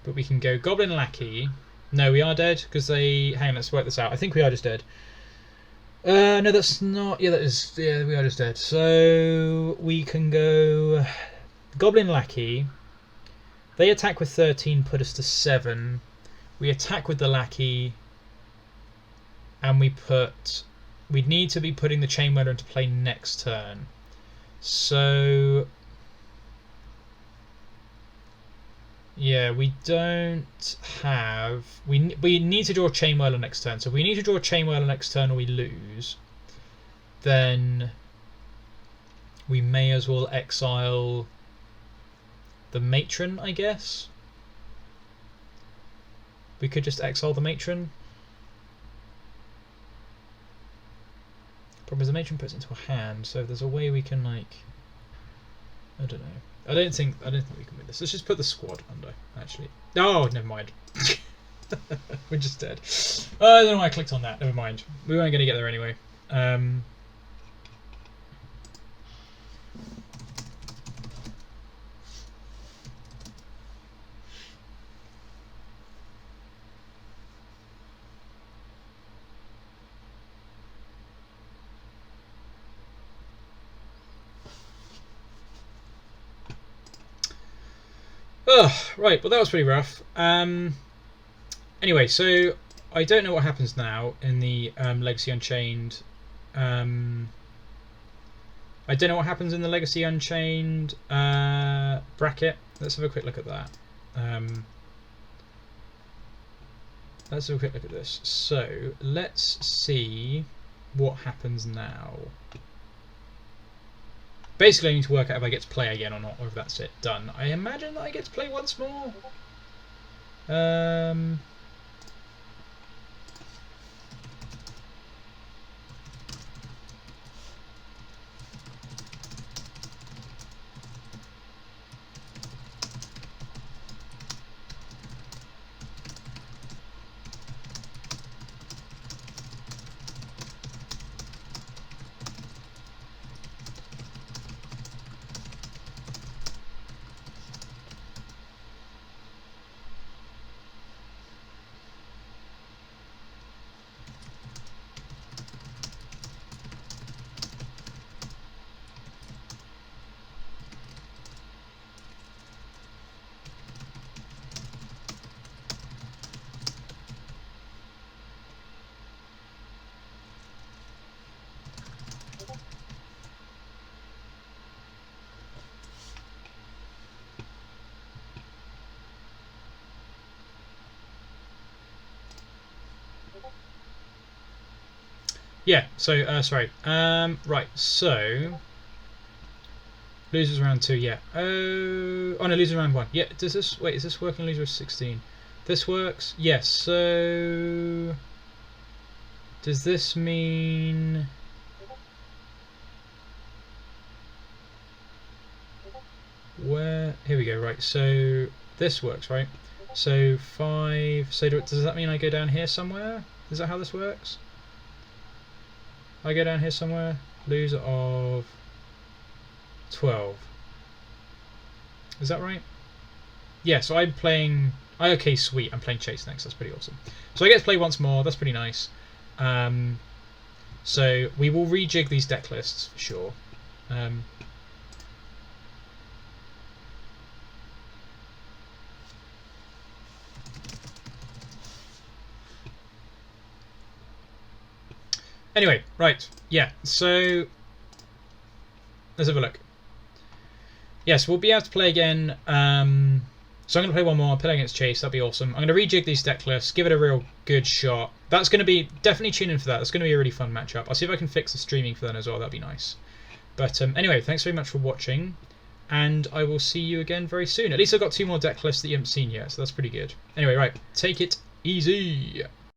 [SPEAKER 1] But we can go Goblin Lackey. No, we are dead because they... Hang on, let's work this out. I think we are just dead. No, that's not... Yeah, that is... Yeah, we are just dead. So we can go Goblin Lackey. They attack with 13, put us to 7. We attack with the Lackey, and we put... We'd need to be putting the Chain Whirler into play next turn. So... Yeah, we don't have... We need to draw Chain Whirler next turn. So if we need to draw Chain Whirler next turn or we lose, then we may as well exile the Matron, I guess. We could just exile the Matron. Problem is the Matron puts it into a hand, so if there's a way we can, like... I don't know. I don't think we can win this. Let's just put the squad under, actually. Oh, never mind. We're just dead. I don't know why I clicked on that. Never mind. We weren't going to get there anyway. Right, well that was pretty rough. Anyway, so I don't know what happens now in the Legacy Unchained. I don't know what happens in the Legacy Unchained bracket. Let's have a quick look at that. Let's have a quick look at this. So let's see what happens now. Basically, I need to work out if I get to play again or not, or if that's it, done. I imagine that I get to play once more. Yeah, so, sorry. Right, so... Losers round 2, yeah. Oh no, losers round 1. Yeah, does this... Wait, is this working loser 16? This works? Yes, so... Does this mean... Where... Here we go, right, so... This works, right? So 5. So does that mean I go down here somewhere? Is that how this works? I go down here somewhere. Loser of 12. Is that right? Yeah, so I'm playing... Okay, sweet. I'm playing Chase next. That's pretty awesome. So I get to play once more. That's pretty nice. So we will rejig these deck lists for sure. Anyway, right. Yeah, so let's have a look. Yes, we'll be able to play again. So I'm going to play one more, play against Chase, that'd be awesome. I'm going to rejig these deck lists, give it a real good shot. That's going to be, definitely tune in for that. That's going to be a really fun matchup. I'll see if I can fix the streaming for that as well, that'd be nice. But anyway, thanks very much for watching, and I will see you again very soon. At least I've got 2 more deck lists that you haven't seen yet, so that's pretty good. Anyway, right, take it easy.